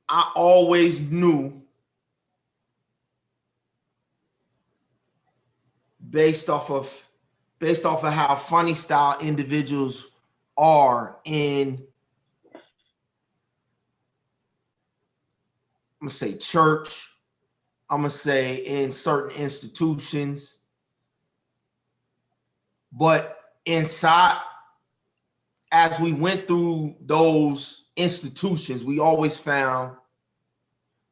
I always knew, based off of how funny style individuals are in gonna say church, I'm gonna say in certain institutions, but inside, as we went through those institutions, we always found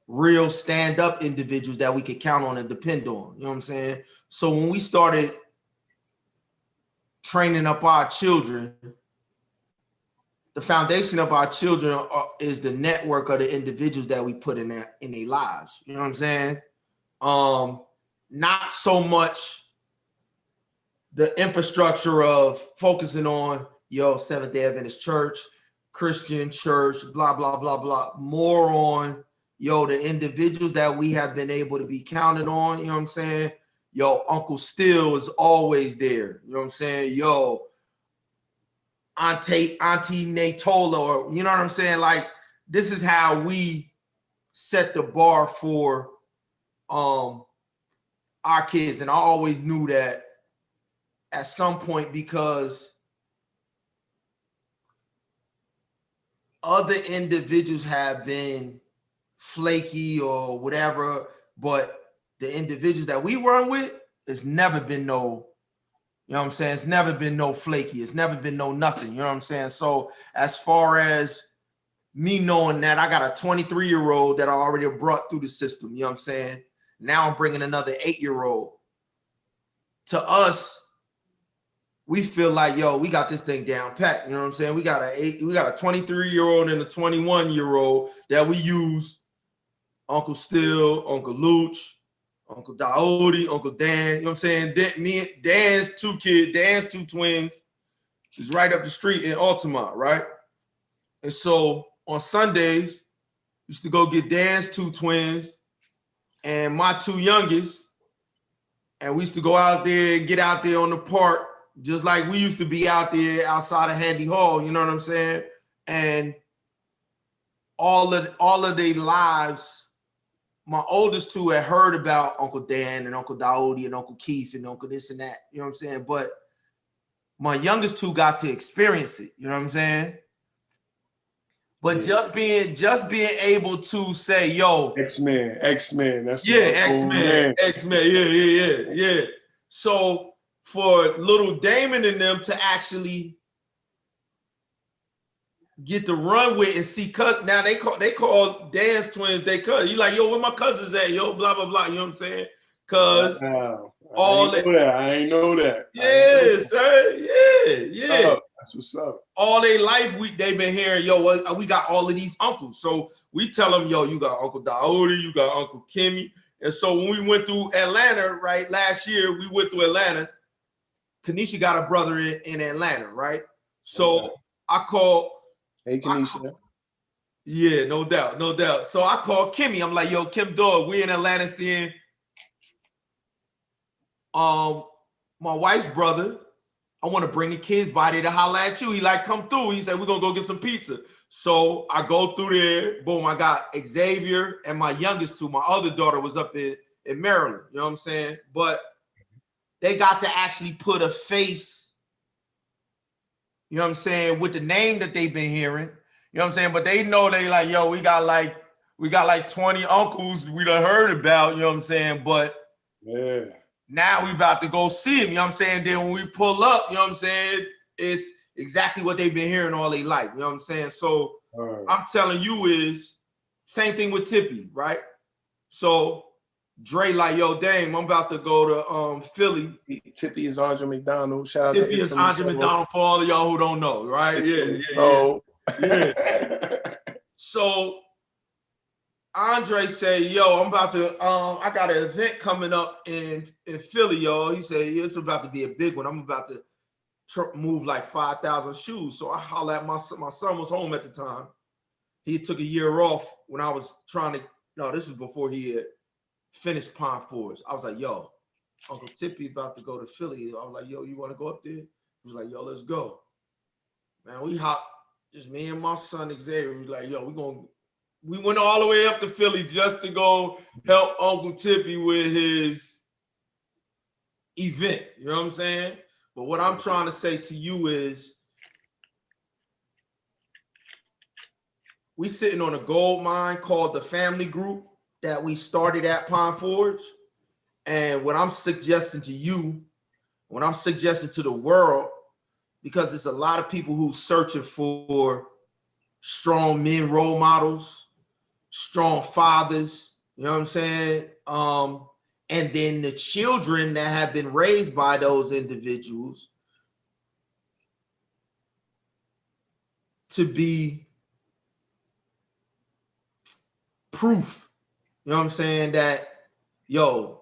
real stand-up individuals that we could count on and depend on. You know what I'm saying? So when we started training up our children, the foundation of our children is the network of the individuals that we put in their lives. You know what I'm saying? Not so much the infrastructure of focusing on Seventh-day Adventist church, Christian church, blah, blah, blah, blah. More on the individuals that we have been able to be counted on. You know what I'm saying? Uncle Still is always there. You know what I'm saying? Auntie Natola, or you know what I'm saying? Like, this is how we set the bar for our kids. And I always knew that at some point, because other individuals have been flaky or whatever, but the individuals that we run with, it's never been no, you know what I'm saying? It's never been no flaky. It's never been no nothing. You know what I'm saying? So as far as me knowing that I got a 23-year-old that I already brought through the system, you know what I'm saying? Now I'm bringing another 8-year-old. To us, we feel like, we got this thing down pat. You know what I'm saying? We got a 23-year-old and a 21-year-old that we use. Uncle Still, Uncle Luch, Uncle Daudi, Uncle Dan. You know what I'm saying? Dan's two kids, Dan's two twins is right up the street in Altamont, right? And so on Sundays, used to go get Dan's two twins and my two youngest, and we used to go out there and get out there on the park, just like we used to be out there outside of Handy Hall, you know what I'm saying? And all of their lives, my oldest two had heard about Uncle Dan and Uncle Daudi and Uncle Keith and Uncle this and that, you know what I'm saying? But my youngest two got to experience it, you know what I'm saying? But just being able to say, X-Men, that's X-Men, yeah. So for little Damon and them to actually get to run with and see now they call Dan's twins they cousin. He's like, where my cousins at? Blah, blah, blah. You know what I'm saying? Cause I ain't know that. Yeah, sir. Yeah. That's what's up. All their life they've been hearing, we got all of these uncles. So we tell them, you got Uncle Daudi, you got Uncle Kimmy. And so when we went through Atlanta, right, last year, we went through Atlanta. Kanisha got a brother in Atlanta, right? So I called. Hey, Kanisha. Yeah, no doubt. So I called Kimmy. I'm like, Kim Dog, we in Atlanta seeing my wife's brother. I want to bring the kids by there to holler at you. He like, come through. He said, we're going to go get some pizza. So I go through there. Boom, I got Xavier and my youngest two. My other daughter was up in Maryland. You know what I'm saying? But they got to actually put a face, you know what I'm saying, with the name that they've been hearing. You know what I'm saying? But they know they like, we got like 20 uncles we done heard about, you know what I'm saying? But yeah. Now we about to go see him, you know what I'm saying? Then when we pull up, you know what I'm saying? It's exactly what they've been hearing all their life, you know what I'm saying? So I'm telling you is same thing with Tippy, right? So Dre like, Dame, I'm about to go to Philly. Tippy is Andre McDonald. Shout out Tippy to is Andre McDonald for all of y'all who don't know, right? Yeah. So Andre say, I'm about to, I got an event coming up in Philly, He said, it's about to be a big one. I'm about to move like 5,000 shoes. So I holler at my son was home at the time. He took a year off when I was this is before he had finished Pine Forge. I was like, Uncle Tippy about to go to Philly. I was like, you want to go up there? He was like, let's go. Man, we hopped, just me and my son Xavier. We was like, we went all the way up to Philly just to go help Uncle Tippy with his event. You know what I'm saying? But what I'm trying to say to you is we sitting on a gold mine called the Family Group that we started at Pine Forge. And what I'm suggesting to you, what I'm suggesting to the world, because there's a lot of people who searching for strong men role models, strong fathers, you know what I'm saying? And then the children that have been raised by those individuals to be proof, you know what I'm saying, that, yo,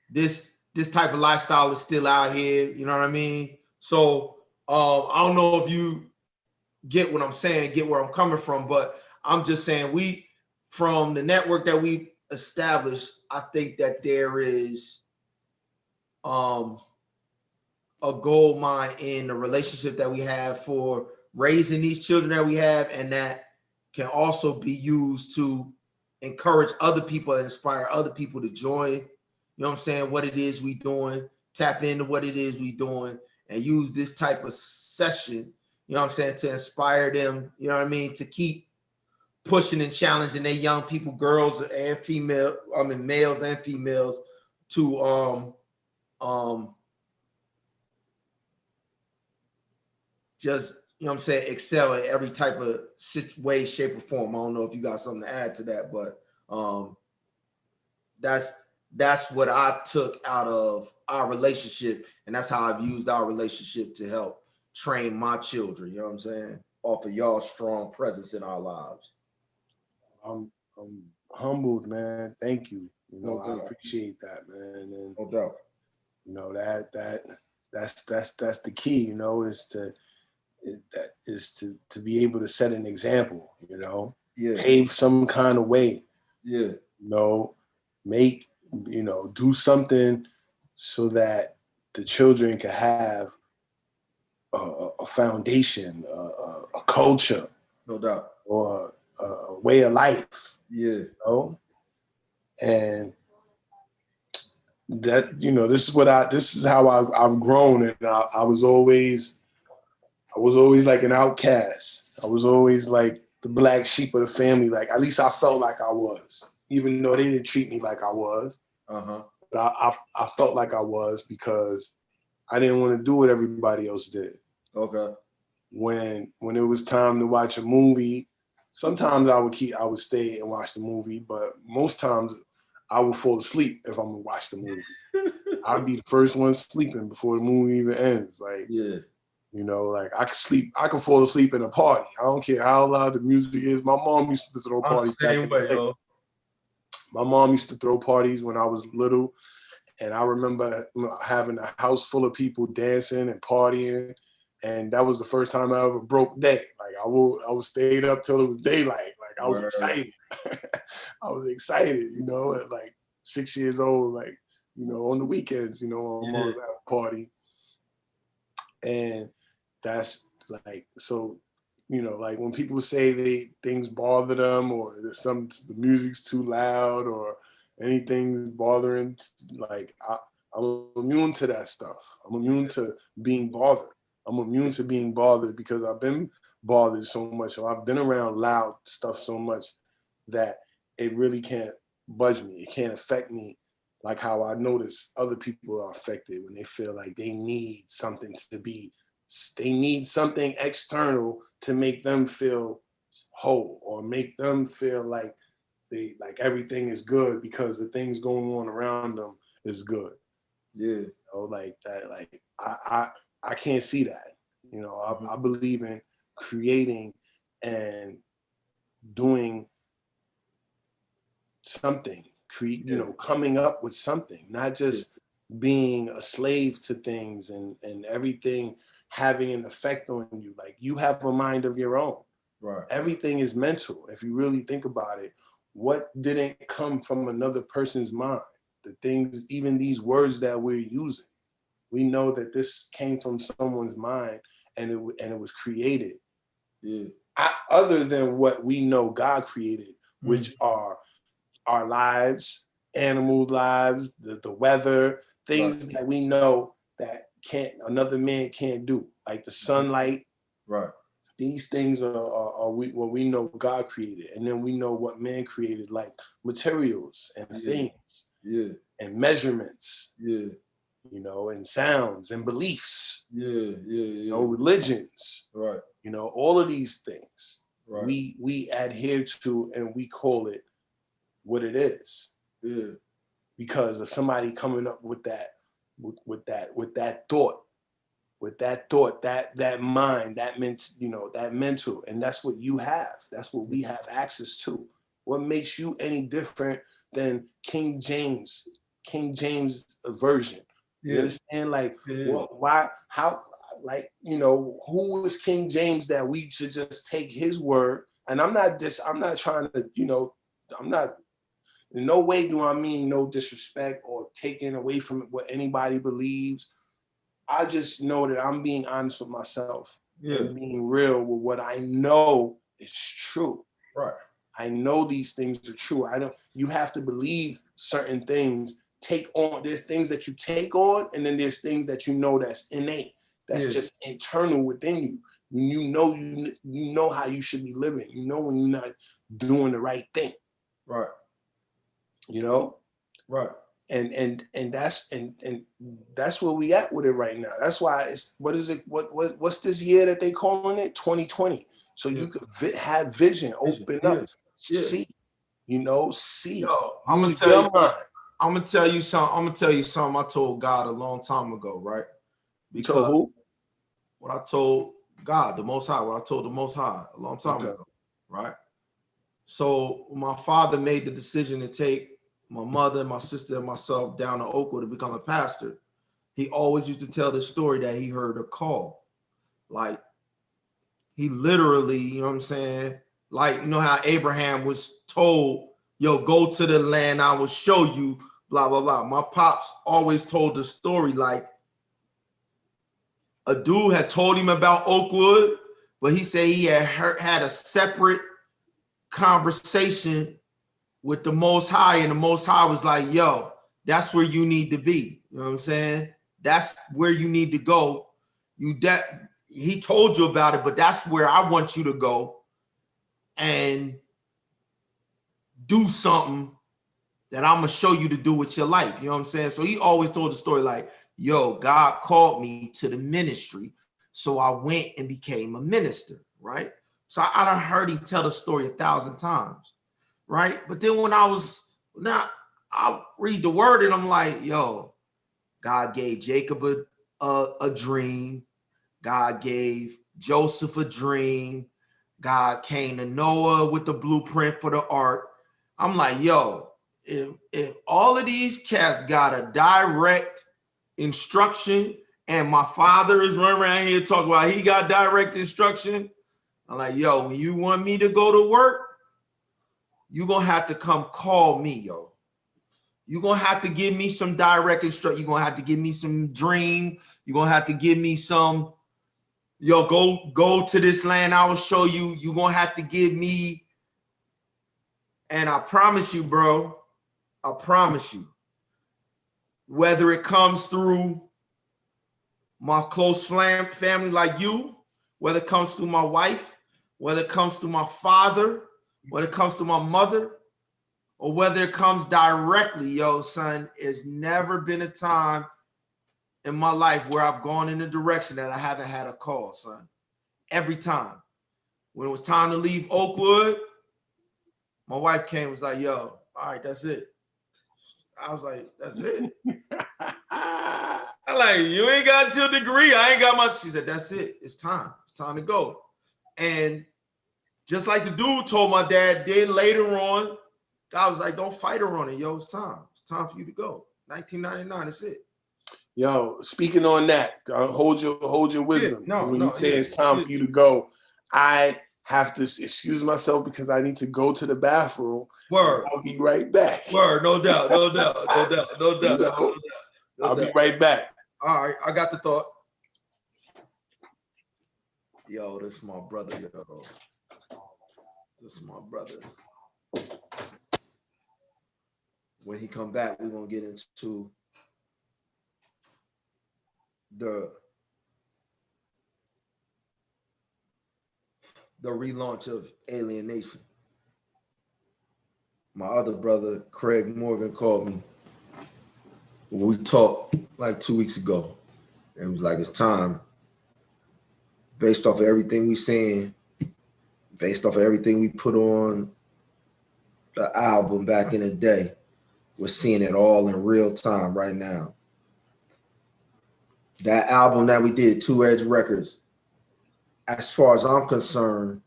this type of lifestyle is still out here, you know what I mean? So I don't know if you get what I'm saying, get where I'm coming from, but I'm just saying, we, from the network that we established, I think that there is a gold mine in the relationship that we have for raising these children that we have, and that can also be used to encourage other people and inspire other people to join, you know what I'm saying, what it is we doing, tap into what it is we doing, and use this type of session, you know what I'm saying, to inspire them, you know what I mean, to keep pushing and challenging their young people, girls and female, I mean males and females, to just, you know what I'm saying, excel in every type of way, shape, or form. I don't know if you got something to add to that, but that's what I took out of our relationship, and that's how I've used our relationship to help train my children, you know what I'm saying, off of y'all's strong presence in our lives. I'm humbled, man. Thank you. You know, No I doubt. appreciate that, man. And No doubt. you know, that's the key, you know, is to be able to set an example, you know, Yeah. pave some kind of way, Yeah. you know, make, you know, do something so that the children can have a foundation, a culture, No doubt. or a way of life, Yeah. you know? And that, you know, this is how I've grown. And I was always like an outcast. I was always like the black sheep of the family. Like, at least I felt like I was, even though they didn't treat me like I was. Uh-huh. But I felt like I was, because I didn't want to do what everybody else did. Okay. When it was time to watch a movie, sometimes I would stay and watch the movie, but most times I would fall asleep if I'm gonna watch the movie. I'd be the first one sleeping before the movie even ends. Like, Yeah. you know, like I could fall asleep in a party. I don't care how loud the music is. My mom used to throw I'm the parties back same in the way, day. yo. My mom used to throw parties when I was little, and I remember having a house full of people dancing and partying, and that was the first time I ever broke day. Like, I would stay up till it was daylight. Like, I was excited. I was excited, you know, at like 6 years old, like, you know, on the weekends, you know, my mom's at a party. And that's like, so, you know, like when people say things bother them, or the music's too loud, or anything's bothering, like I'm immune to that stuff. I'm immune to being bothered. I'm immune to being bothered because I've been bothered so much, or I've been around loud stuff so much that it really can't budge me. It can't affect me like how I notice other people are affected when they feel like they need something external to make them feel whole, or make them feel like everything is good because the things going on around them is good. Yeah. You know, like that. Like I can't see that. You know, I believe in creating and doing something, you know, coming up with something, not just being a slave to things and everything having an effect on you. Like, you have a mind of your own. Right. Everything is mental. If you really think about it, what didn't come from another person's mind? The things, even these words that we're using, we know that this came from someone's mind, and it was created. Yeah. Other than what we know God created, which are our lives, animal lives, the weather, things that we know that another man can't do, like the sunlight, right, these things are what we know God created, and then we know what man created, like materials and things, and measurements, you know, and sounds and beliefs, you know, religions, Right. you know, all of these things, Right. we adhere to, and we call it what it is, because of somebody coming up with that, with that thought, that mind, that mental, and that's what you have. That's what we have access to. What makes you any different than King James version? You understand? Like, why, how, like, you know, who was King James that we should just take his word? And I'm not trying to, you know, I'm not, in no way do I mean no disrespect or taking away from what anybody believes. I just know that I'm being honest with myself and being real with what I know is true. Right. I know these things are true. You have to believe certain things, there's things that you take on, and then there's things that you know that's innate, that's just internal within you. You know how you should be living. You know when you're not doing the right thing. Right. You know? Right. And that's where we at with it right now. That's why what's this year that they calling it? 2020. So you could have vision, open up, see, you know, see. Yo, I'm gonna tell you something I told God a long time ago, right? Because who? What I told God, the Most High, what I told the Most High a long time ago, right? So my father made the decision to take my mother, my sister, and myself down to Oakwood to become a pastor. He always used to tell the story that he heard a call. Like, he literally, you know what I'm saying? Like, you know how Abraham was told, yo, go to the land, I will show you, blah, blah, blah. My pops always told the story like a dude had told him about Oakwood, but he said he had a separate conversation with the Most High, and the Most High was like, yo, that's where you need to be. You know what I'm saying? That's where you need to go. He told you about it, but that's where I want you to go and do something that I'm gonna show you to do with your life. You know what I'm saying? So he always told the story like, yo, God called me to the ministry, so I went and became a minister, right? So I done heard him tell the story 1,000 times, right? But then when I read the word and I'm like, yo, God gave Jacob a dream. God gave Joseph a dream. God came to Noah with the blueprint for the ark. I'm like, yo, if all of these cats got a direct instruction and my father is running around here talking about he got direct instruction, I'm like, yo, when you want me to go to work, you're going to have to come call me, yo. You're going to have to give me some direct instruction. You're going to have to give me some dream. You're going to have to give me some, yo, go to this land, I will show you. You're going to have to give me, and I promise you, bro, I promise you, whether it comes through my close family like you, whether it comes through my wife, whether it comes through my father, whether it comes through my mother, or whether it comes directly, yo, son, there's never been a time in my life where I've gone in a direction that I haven't had a call, son. Every time. When it was time to leave Oakwood, my wife came and was like, yo, all right, that's it. I was like, that's it. I'm like, you ain't got your degree. I ain't got much. She said, that's it. It's time. It's time to go. And just like the dude told my dad, then later on, God was like, don't fight her on it, yo. It's time. It's time for you to go. 1999, that's it. Yo, speaking on that, hold your wisdom. It's time for you to go. I have to excuse myself because I need to go to the bathroom. Word. I'll be right back. Word, no doubt. I'll be right back. All right, I got the thought. Yo, this is my brother, yo. This is my brother. When he come back, we're gonna get into the the relaunch of Alienation. My other brother, Craig Morgan, called me. We talked like 2 weeks ago. It was like, it's time. Based off of everything we saying, based off of everything we put on the album back in the day, we're seeing it all in real time right now. That album that we did, Two Edge Records, as far as I'm concerned,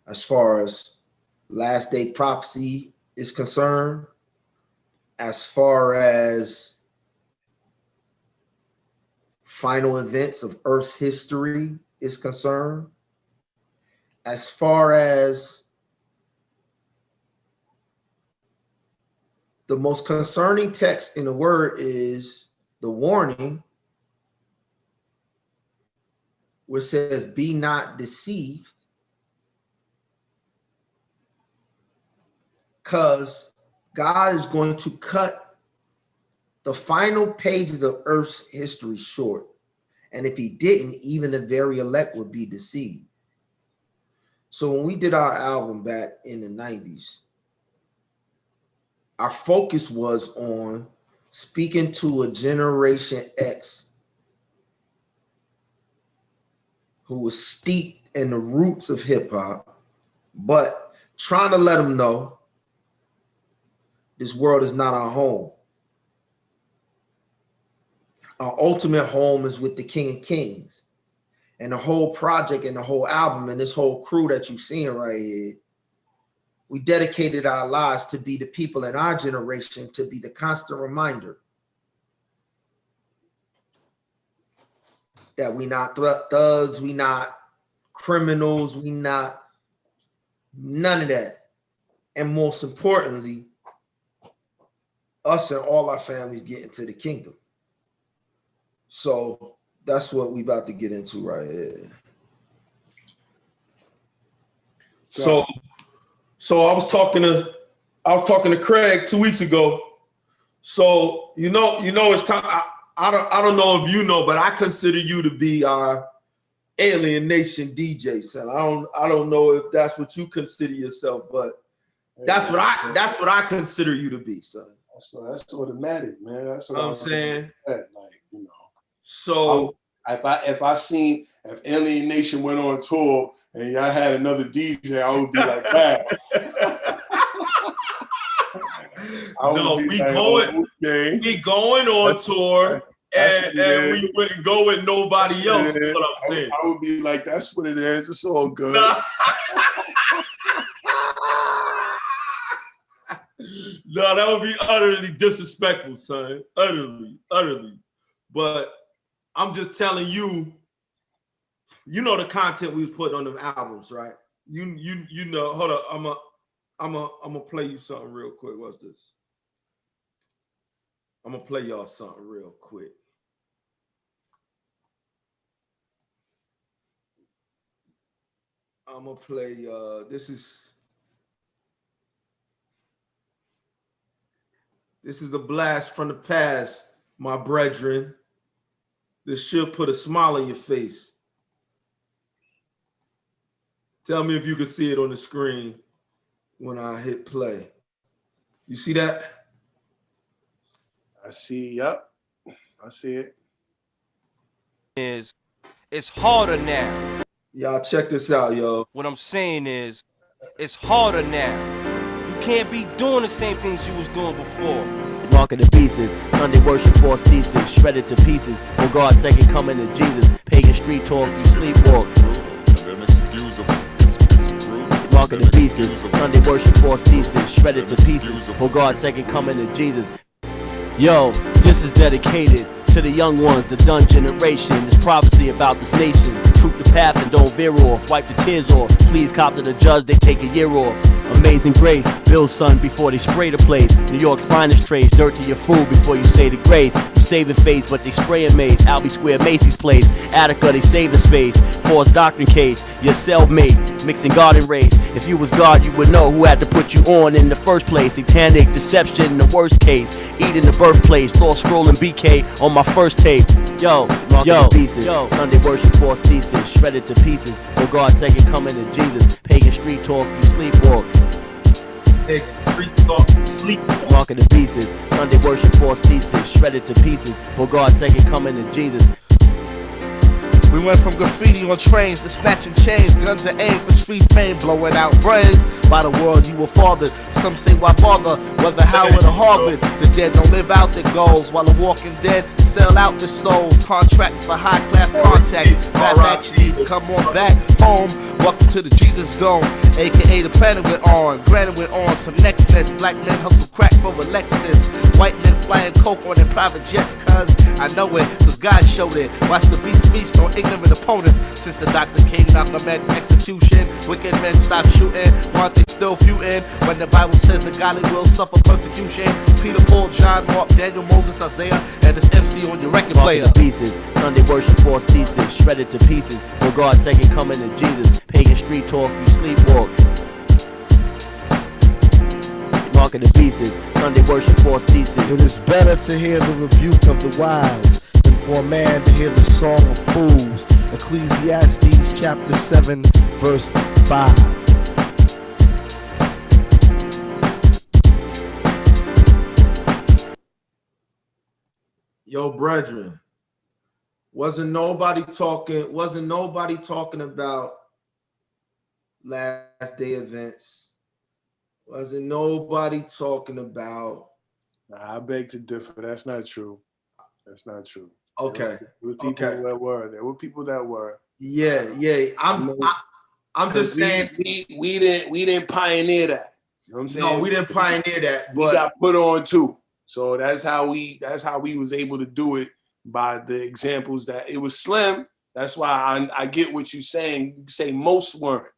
as far as Last Day Prophecy is concerned, as far as final events of Earth's history is concerned, as far as the most concerning text in the word is the warning, which says, be not deceived, because God is going to cut the final pages of Earth's history short. And if he didn't, even the very elect would be deceived. So when we did our album back in the 90s, our focus was on speaking to a Generation X who was steeped in the roots of hip hop, but trying to let them know this world is not our home. Our ultimate home is with the King of Kings. And the whole project and the whole album and this whole crew that you're seeing right here, we dedicated our lives to be the people in our generation, to be the constant reminder that we not thugs, we not criminals, we not none of that. And most importantly, us and all our families get into the kingdom. So that's what we about to get into right here. So I was talking to Craig 2 weeks ago. So you know it's time. I don't know if you know, but I consider you to be our Alienation DJ, son. I don't know if that's what you consider yourself, but that's what I consider you to be, son. So that's automatic, man. That's what I'm saying. Like, you know. So if Alienation went on tour and y'all had another DJ, I would be like, wow. No, we going on tour, and we wouldn't go with nobody else. That's what I'm saying. I would be like, that's what it is. It's all good. No, that would be utterly disrespectful, son. Utterly. But I'm just telling you, you know the content we was putting on them albums, right? You know. Hold up, I'm gonna play you something real quick. What's this? I'm gonna play y'all something real quick. I'm gonna play. This is a blast from the past, my brethren. This should put a smile on your face. Tell me if you can see it on the screen when I hit play. You see that? I see, yep. I see it. It's harder now. Y'all check this out, yo. What I'm saying is, it's harder now. You can't be doing the same things you was doing before. Marking the pieces, Sunday worship false thesis, shredded to pieces. For God's second coming to Jesus, pagan street talk, you sleepwalk. Marking the pieces, Sunday worship false thesis, shredded to pieces. For God's second coming to Jesus. Yo, this is dedicated to the young ones, the done generation. This prophecy about this nation. Troop the path and don't veer off. Wipe the tears off. Please cop to the judge, they take a year off. Amazing grace, Bill's son before they spray the place. New York's finest trades, dirt to your food before you say the grace. You saving face, but they spraying mace. Albee Square, Macy's place. Attica, they saving space. False doctrine case, your cellmate, mixing garden race. If you was God, you would know who had to put you on in the first place. Satanic deception in the worst case. Eating the birthplace, lost scrolling BK on my first tape. Yo, yo, pieces. Yo, Sunday worship false thesis, shredded to pieces. For God's second coming of Jesus. Pagan street talk, you sleepwalk. Marking the pieces. Sunday worship false thesis, shredded to pieces. For God's second coming of Jesus. We went from graffiti on trains to snatching chains, guns and aim for street fame, blowing out brains. By the world you were fathered. Some say why bother, whether Howard or Harvard. The dead don't live out their goals, while the walking dead sell out their souls. Contracts for high class contacts. Rap action, come on back home. Welcome to the Jesus Dome, aka the planet we're on. Granted we're on some next list. Black men hustle crack for a Lexus. White men flying coke on their private jets, cuz I know it, cause God showed it. Watch the beast feast on ignorant opponents. Since the Dr. King, Malcolm X execution, wicked men stop shooting. Why they still feuding? When the Bible says the godly will suffer persecution. Peter, Paul, John, Mark, Daniel, Moses, Isaiah, and this MC on your record player. Pieces, Sunday worship false thesis, shredded to pieces. For God's second coming of Jesus. Pagan street talk, you sleepwalk. Marking the pieces, Sunday worship false thesis. It is better to hear the rebuke of the wise than for a man to hear the song of fools. Ecclesiastes chapter 7 verse 5. Yo, brethren, wasn't nobody talking about last day events. Wasn't nobody talking about. Nah, I beg to differ. That's not true. That's not true. Okay. There were people that were. There were people that were. Yeah. I'm just saying we didn't pioneer that. You know what I'm saying? No, we didn't pioneer that, but we got put on too. So that's how we was able to do it, by the examples that it was slim. That's why I get what you're saying. You say most weren't.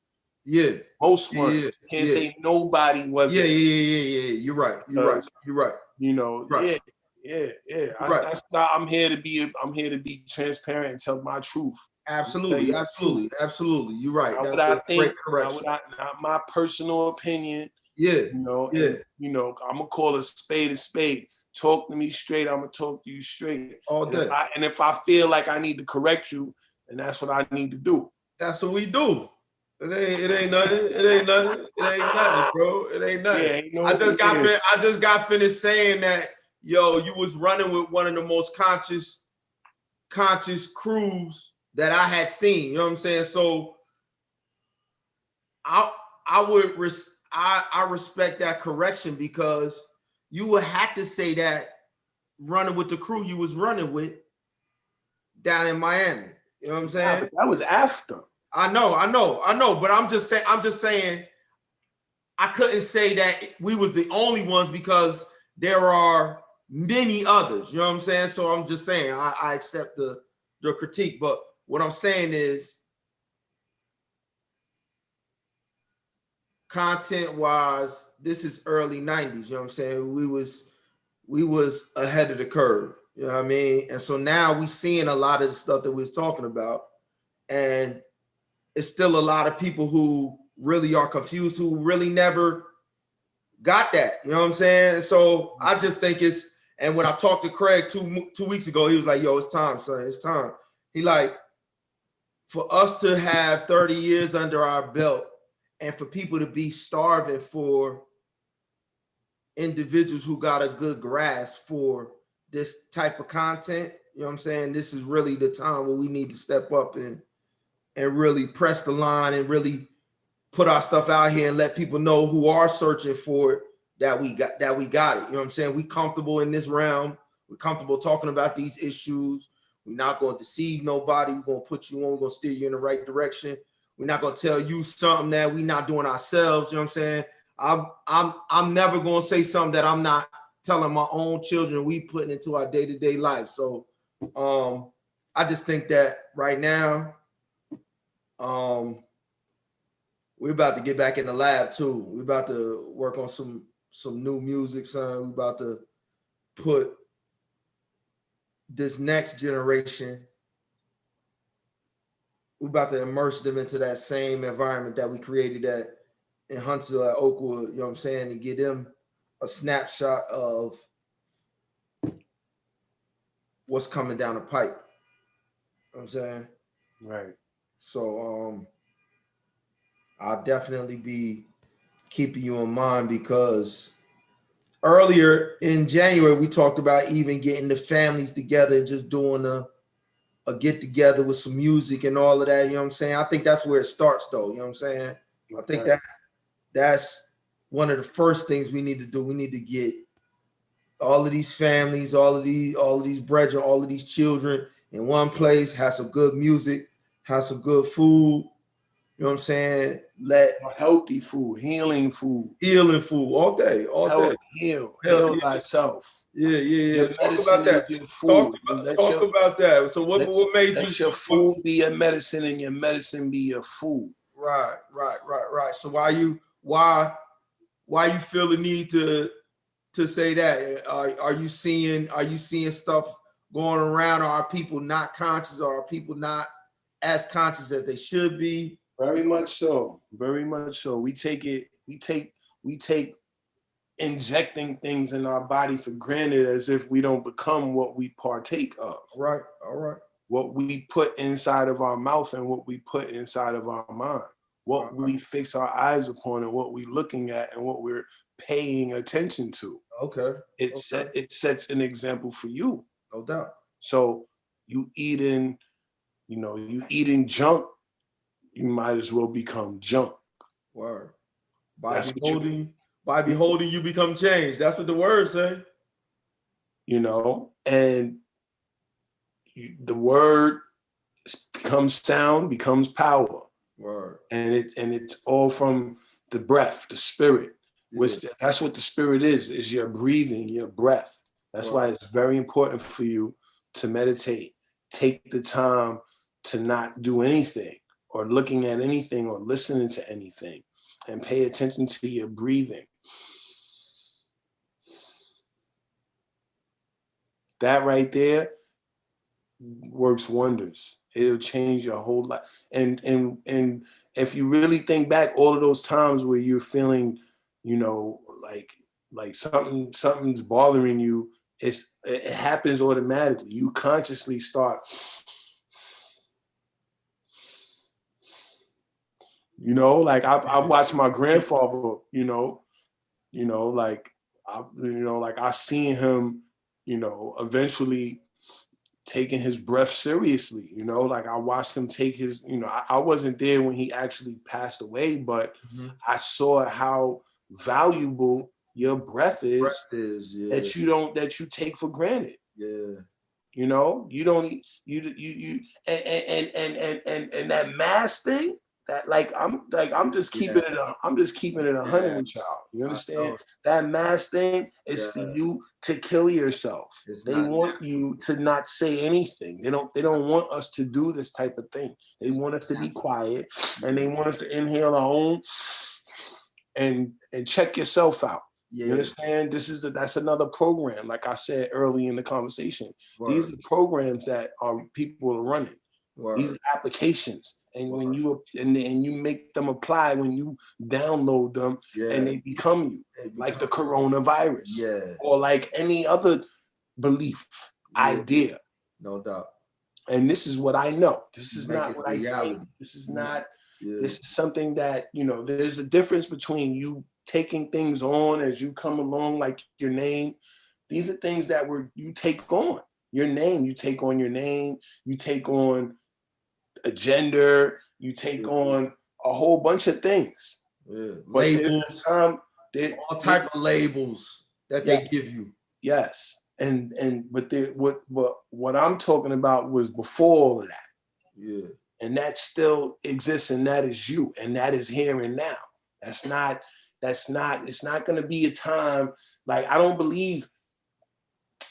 Yeah. Most weren't. Yeah. Can't say nobody wasn't. Yeah. You're right. You know, right. Yeah. Right. That's why I'm here to be transparent and tell my truth. Absolutely. You're right. Not That's what I a think. great correction. Not my personal opinion. Yeah. You know, Yeah. and, you know, I'm gonna call a spade a spade. Talk to me straight. I'm gonna talk to you straight. All day. And if I feel like I need to correct you, then that's what I need to do. That's what we do. It ain't nothing, bro. It ain't nothing. Yeah, I just got finished saying that, yo, you was running with one of the most conscious crews that I had seen. You know what I'm saying? So I respect that correction, because you would have to say that running with the crew you was running with down in Miami. You know what I'm saying? Yeah, but that was after. I know, but I'm just saying I couldn't say that we was the only ones, because there are many others. You know what I'm saying? So I'm just saying I accept the critique, but what I'm saying is, content wise, this is early 90s. You know what I'm saying? We was ahead of the curve. You know what I mean? And so now we seeing a lot of the stuff that we was talking about, and it's still a lot of people who really are confused, who really never got that. You know what I'm saying? So I just think it's, and when I talked to Craig two weeks ago, he was like, yo, it's time, son, it's time. He like, for us to have 30 years under our belt, and for people to be starving for individuals who got a good grasp for this type of content, you know what I'm saying? This is really the time where we need to step up and really press the line and really put our stuff out here and let people know who are searching for it that we got it. You know what I'm saying? We comfortable in this realm. We're comfortable talking about these issues. We're not going to deceive nobody. We're going to put you on. We're going to steer you in the right direction. We're not going to tell you something that we're not doing ourselves. You know what I'm saying? I'm never going to say something that I'm not telling my own children we putting into our day-to-day life. So I just think that right now, we're about to get back in the lab too. We're about to work on some new music, son. We're about to put this next generation, we're about to immerse them into that same environment that we created in Huntsville at Oakwood, you know what I'm saying, and give them a snapshot of what's coming down the pipe. what I'm saying? Right. So I'll definitely be keeping you in mind, because earlier in January we talked about even getting the families together and just doing a get together with some music and all of that. You know what I'm saying? I think that's where it starts, though. You know what I'm saying? I think that's one of the first things we need to do. We need to get all of these families, all of these brethren, all of these children in one place, have some good music, have some good food. You know what I'm saying? Healthy food, healing food. Healing food all day, all day. Heal Yeah. thyself. Yeah. Talk about that. Your food. Talk about that. So what made you? Let your food be your medicine and your medicine be your food. Right. So why you feel the need to say that? Are you seeing stuff going around? Or are people not conscious? Or are people not as conscious as they should be? Very much so. Very much so. We take injecting things in our body for granted, as if we don't become what we partake of. Right. All right. What we put inside of our mouth and what we put inside of our mind. What we fix our eyes upon and what we're looking at and what we're paying attention to. Okay. It sets an example for you. No doubt. So you eating junk, you might as well become junk. Word. By beholding you become changed. That's what the words say. And the word becomes sound, becomes power. Word. And it's all from the breath, the spirit. That's what the spirit is your breathing, your breath. That's why it's very important for you to meditate. Take the time to not do anything or looking at anything or listening to anything, and pay attention to your breathing. That right there works wonders. It'll change your whole life. And if you really think back, all of those times where you're feeling, like something's bothering you, it happens automatically. You consciously start, like I watched my grandfather, I seen him, eventually taking his breath seriously, like I watched him take his, I wasn't there when he actually passed away, but I saw how valuable your breath is, that you take for granted. Yeah. You don't, and that mask thing, that I'm just keeping it 100 with y'all. You understand? That mask thing is for you to kill yourself. They want you to not say anything. They don't want us to do this type of thing. They want us to be quiet, and they want us to inhale our own and check yourself out. Yeah. You understand? That's another program. Like I said early in the conversation, these are programs that people are running. These are applications, and when you and you make them apply, when you download them, and they become you, like the coronavirus, or like any other belief, idea. No doubt. And this is what I know. This is not what I think. This is not. This is something that, there's a difference between you taking things on as you come along, like your name. These are things that you take on. Your name, you take on your name, you take on a gender, you take on a whole bunch of things. Labels, all type of labels that they give you. Yes. But what I'm talking about was before all of that. Yeah. And that still exists, and that is you, and that is here and now. It's not going to be a time, like, I don't believe,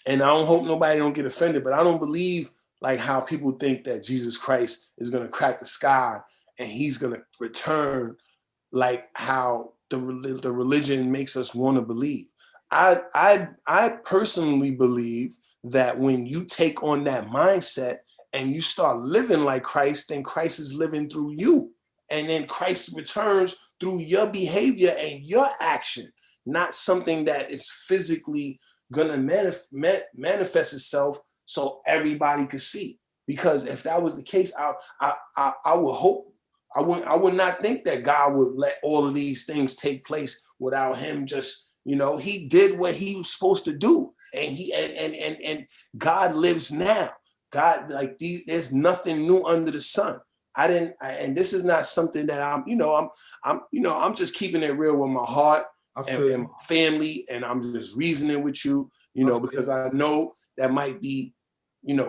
and I don't hope nobody don't get offended, but I don't believe like how people think that Jesus Christ is going to crack the sky and he's going to return, like how the religion makes us want to believe. I personally believe that when you take on that mindset and you start living like Christ, then Christ is living through you. And then Christ returns through your behavior and your action, not something that is physically going to manifest itself so everybody can see. Because if that was the case, I would hope, I would not think that God would let all of these things take place without him just, he did what he was supposed to do. And he and God lives now. God, like there's nothing new under the sun. And this is not something that I'm just keeping it real with my heart and my family, and I'm just reasoning with you, because I know that might be,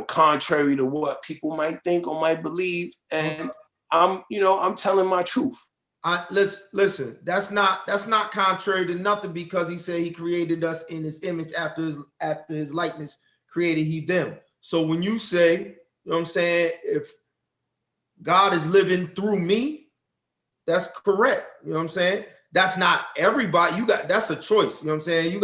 contrary to what people might think or might believe, and I'm telling my truth. Listen, that's not contrary to nothing, because he said he created us in his image, after his likeness created he them. So when you say, you know what I'm saying, if God is living through me, that's correct. You know what I'm saying? That's not everybody. That's a choice. You know what I'm saying?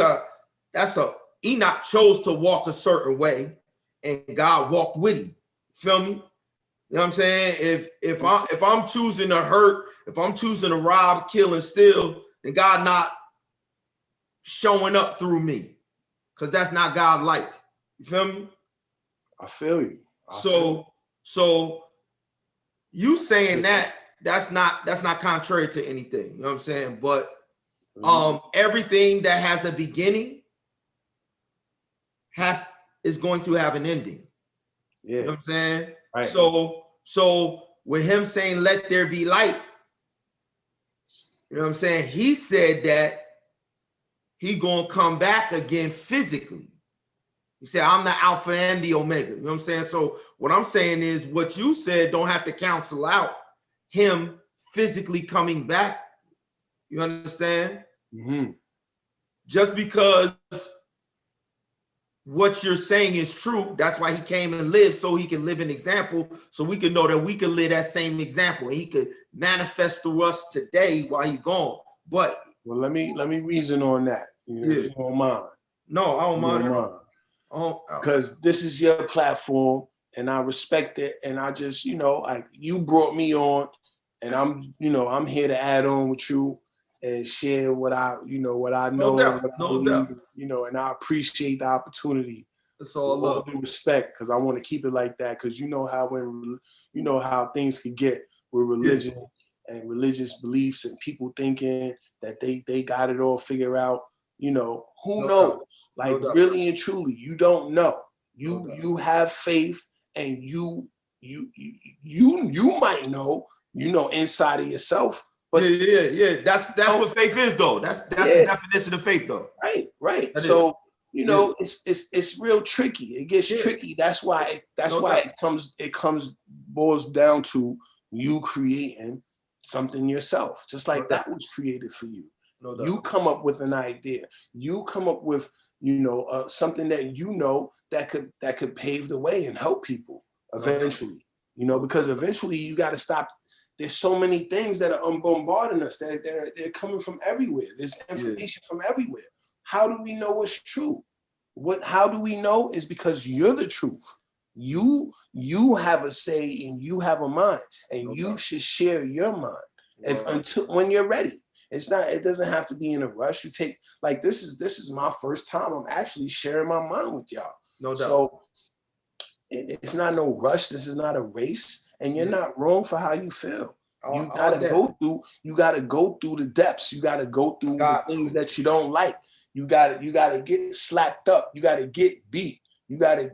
Enoch chose to walk a certain way, and God walked with him. Feel me? You know what I'm saying? If I'm choosing to hurt, if I'm choosing to rob, kill, and steal, then God not showing up through me, because that's not God like. You feel me? I feel you. So you saying that's not contrary to anything. You know what I'm saying? But everything that has a beginning is going to have an ending. Yeah. You know what I'm saying? Right. So with him saying, let there be light, you know what I'm saying? He said that he gonna come back again physically. He said, I'm the Alpha and the Omega. You know what I'm saying? So what I'm saying is, what you said don't have to cancel out him physically coming back. You understand? Mm-hmm. Just because what you're saying is true, that's why he came and lived, so he can live an example, so we can know that we can live that same example, and he could manifest through us today while he's gone. But let me reason on that. If you don't mind. No, I don't mind. Because this is your platform, and I respect it, and I just, like, you brought me on, and I'm here to add on with you and share what I know, what I believe, and I appreciate the opportunity. It's all love. Due respect, because I want to keep it like that, because how things could get with religion and religious beliefs, and people thinking that they got it all figured out. Who knows? Like, really and truly, you don't know. You have faith, and you might know, inside of yourself. But that's what faith is, though. That's the definition of faith, though. Right. So it's real tricky. It gets tricky. That's why it boils down to you creating something yourself, just like that was created for you. You come up with an idea. You come up with something that could pave the way and help people eventually. Because eventually you got to stop. There's so many things that are bombarding us. They're coming from everywhere. There's information from everywhere. How do we know what's true? How do we know? Is because you're the truth. You have a say, and you have a mind, and you should share your mind until when you're ready. It doesn't have to be in a rush. You take, like, this is my first time I'm actually sharing my mind with y'all. No doubt. So it's not no rush. This is not a race. And you're not wrong for how you feel. You gotta go through the depths. You gotta go through the things that you don't like. You gotta get slapped up. You gotta get beat. You gotta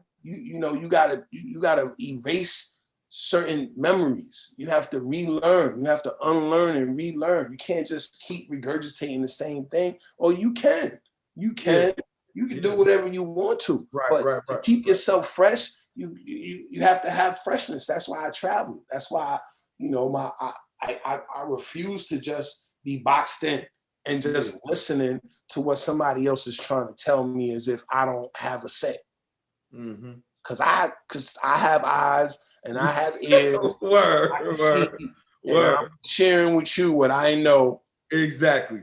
erase certain memories. You have to relearn. You have to unlearn and relearn. You can't just keep regurgitating the same thing. Or you can. You can do whatever you want to. But to keep yourself fresh, you have to have freshness. That's why I travel. That's why I refuse to just be boxed in and just listening to what somebody else is trying to tell me as if I don't have a say. Because I have eyes and I have ears. I'm sharing with you what I know. Exactly.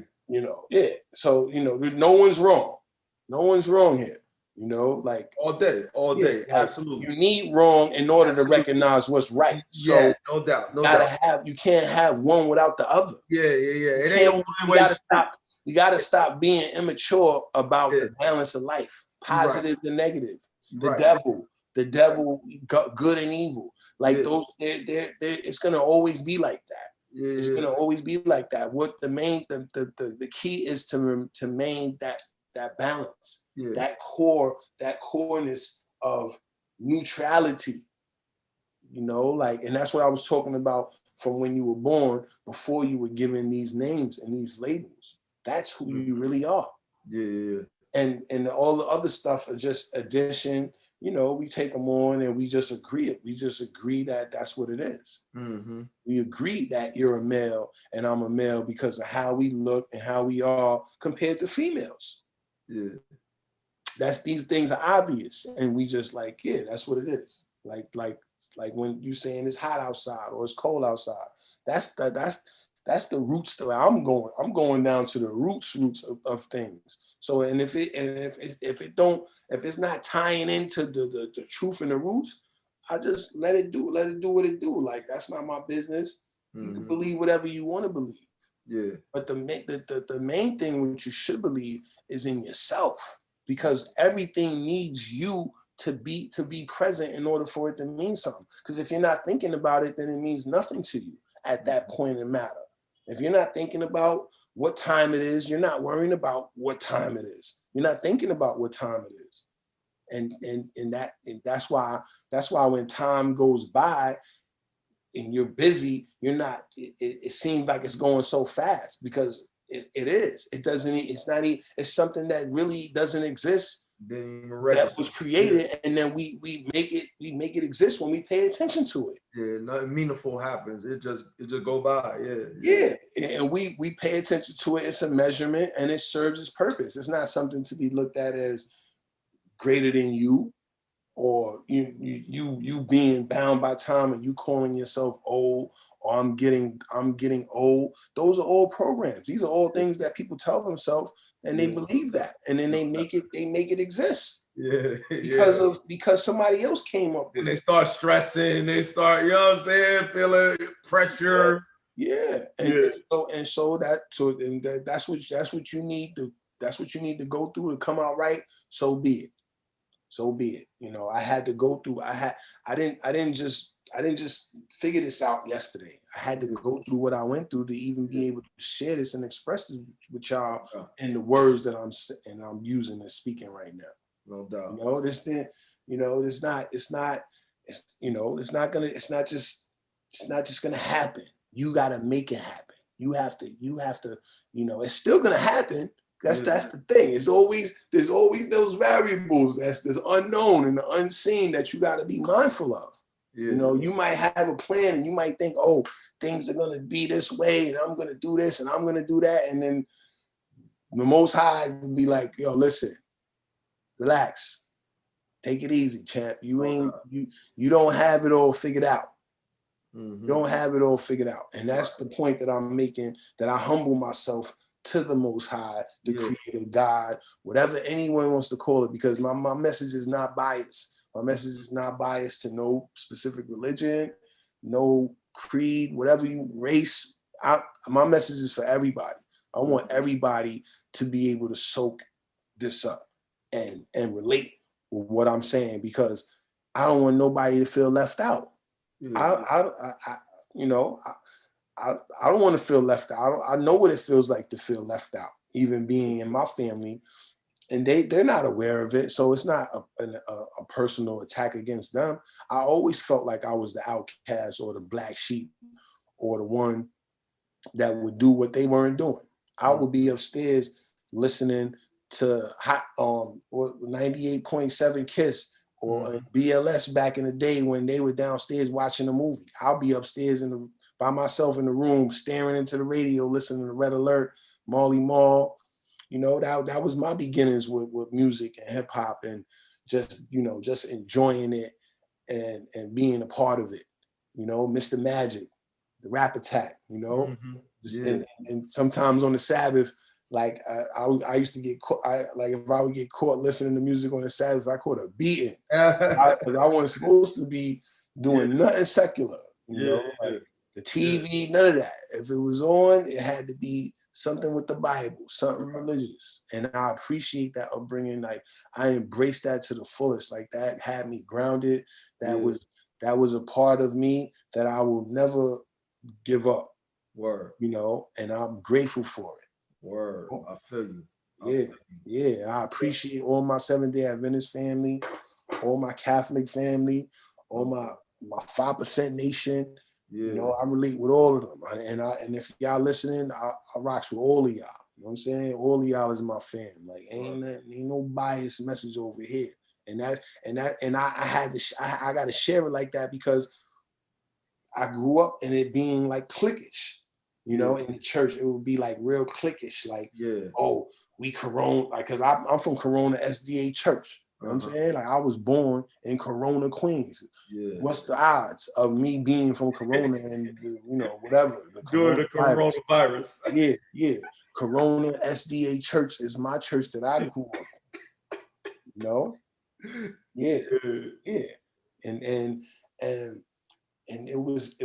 So no one's wrong. No one's wrong here. Like all day. Absolutely. You need wrong in order to recognize what's right. So no doubt. You can't have one without the other. It ain't no one way. You gotta stop being immature about the balance of life, positive to negative, the devil, the devil, good and evil. Like those, it's gonna always be like that. It's gonna always be like that. What the key is to maintain that balance, that coreness of neutrality. You know, like, and that's what I was talking about from when you were born, before you were given these names and these labels. That's who you really are. Yeah. And all the other stuff are just addition. You know, we take them on and we just agree it. We just agree that that's what it is. Mm-hmm. We agree that you're a male and I'm a male because of how we look and how we are compared to females. Yeah. These things are obvious, and we just like, yeah, that's what it is. Like when you saying it's hot outside or it's cold outside. That's the roots that I'm going down to the roots of things. So if it's not tying into the truth and the roots, I just let it do what it do. Like, that's not my business. You can believe whatever you want to believe. Yeah. But the main thing which you should believe is in yourself, because everything needs you to be present in order for it to mean something. Because if you're not thinking about it, then it means nothing to you at that point in matter. If you're not thinking about what time it is, you're not worrying about what time it is. You're not thinking about what time it is. And that's why when time goes by and you're busy, you're not, it seems like it's going so fast, because it is. It doesn't, it's not even, it's something that really doesn't exist, that was created, and then we make it exist when we pay attention to it. Yeah, nothing meaningful happens. It just go by. Yeah. And we pay attention to it. It's a measurement, and it serves its purpose. It's not something to be looked at as greater than you, or you being bound by time and you calling yourself old, or I'm getting old. Those are all programs. These are all things that people tell themselves, and they believe that, and then they make it exist. Because somebody else came up with it. They start stressing, they start, you know what I'm saying, feeling pressure. That's what you need to go through to come out right. So be it. You know, I had to go through. I didn't just figure this out yesterday. I had to go through what I went through to even be able to share this and express this with y'all in the words that I'm using and speaking right now. No doubt. You know, it's not just gonna happen. You gotta make it happen. You have to, you know, it's still gonna happen. That's the thing. There's always those variables, that's this unknown and the unseen that you gotta be mindful of. You know, you might have a plan and you might think, oh, things are gonna be this way and I'm gonna do this and I'm gonna do that. And then the Most High will be like, yo, listen, relax, take it easy, champ. You don't have it all figured out. You don't have it all figured out. And that's the point that I'm making, that I humble myself to the Most High, the Creator, God, whatever anyone wants to call it, because my message is not biased. My message is not biased to no specific religion, no creed, whatever race. My message is for everybody. I want everybody to be able to soak this up and relate with what I'm saying, because I don't want nobody to feel left out. I don't want to feel left out. I know what it feels like to feel left out, even being in my family, and they're not aware of it. So it's not a personal attack against them. I always felt like I was the outcast or the black sheep or the one that would do what they weren't doing. I would be upstairs listening to 98.7 Kiss or BLS back in the day when they were downstairs watching a movie. I'll be upstairs by myself in the room, staring into the radio, listening to Red Alert, Marley Marl. You know, that was my beginnings with music and hip hop, and just enjoying it and being a part of it. You know, Mr. Magic, the Rap Attack, you know, and sometimes on the Sabbath, like I used to get caught, if I would get caught listening to music on the Sabbath, I caught a beating. I wasn't supposed to be doing nothing secular, you know, like the TV, none of that. If it was on, it had to be something with the Bible, something religious. And I appreciate that upbringing. Like I embraced that to the fullest. Like that had me grounded. That was a part of me that I will never give up. Word. You know, and I'm grateful for it. Word. I feel you. I appreciate all my Seventh-day Adventist family, all my Catholic family, all my 5% nation. Yeah. You know, I relate with all of them. And if y'all listening, I rocks with all of y'all. You know what I'm saying? All of y'all is my fam. Like ain't no biased message over here. And I got to share it like that because I grew up in it being like cliquish. You know, in the church, it would be like real cliquish, like, oh, we Corona, like, cause I'm from Corona SDA Church. You know what I'm saying? Like, I was born in Corona, Queens. What's the odds of me being from Corona and, you know, whatever? During the coronavirus. Yeah. Corona SDA Church is my church that I grew up in. You know? Yeah. And it was.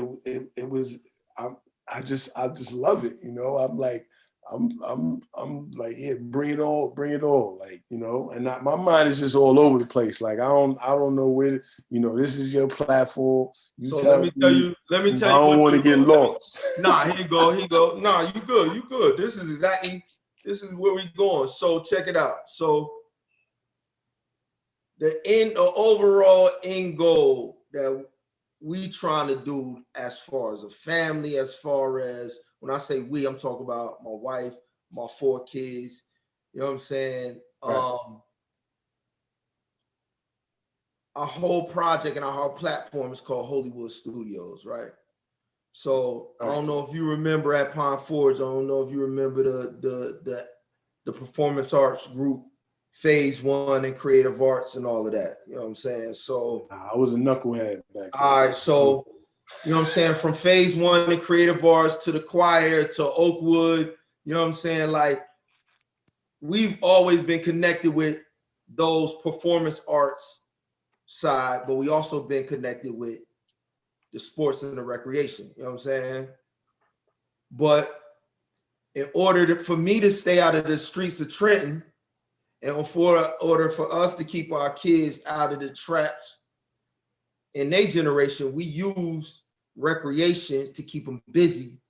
I just love it, you know. I'm like, yeah, bring it all, like, you know. And my mind is just all over the place. Like I don't know where, you know. This is your platform. Let me tell you. I don't want to get lost. Nah, here you go. Nah, you good. This is where we going. So check it out. So the overall end goal that we trying to do as far as a family, as far as when I say we, I'm talking about my wife, my 4 kids, you know what I'm saying? Right. Our whole project and our whole platform is called Hollywood Studios, right? So I don't know if you remember at Pond Forge, I don't know if you remember the performance arts group, Phase 1 and creative arts and all of that. You know what I'm saying? So I was a knucklehead back then. All right, so you know what I'm saying? From Phase 1 and creative arts to the choir to Oakwood, you know what I'm saying? Like we've always been connected with those performance arts side, but we also been connected with the sports and the recreation. You know what I'm saying? But in order for me to stay out of the streets of Trenton, and order for us to keep our kids out of the traps in their generation, we use recreation to keep them busy.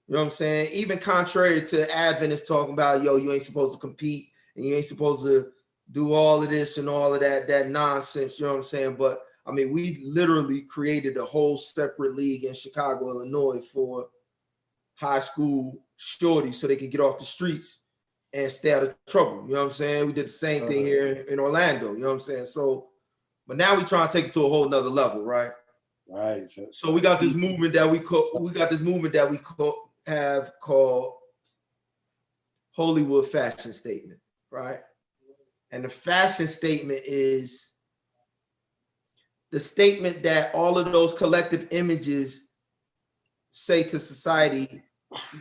You know what I'm saying? Even contrary to Adventists talking about, yo, you ain't supposed to compete and you ain't supposed to do all of this and all of that nonsense. You know what I'm saying? But I mean, we literally created a whole separate league in Chicago, Illinois for high school shorties so they could get off the streets and stay out of trouble. You know what I'm saying? We did the same thing here in Orlando. You know what I'm saying? So, but now we trying to take it to a whole nother level, right? Right. So we got this movement that we have called Hollywood Fashion Statement, right? And the fashion statement is the statement that all of those collective images say to society,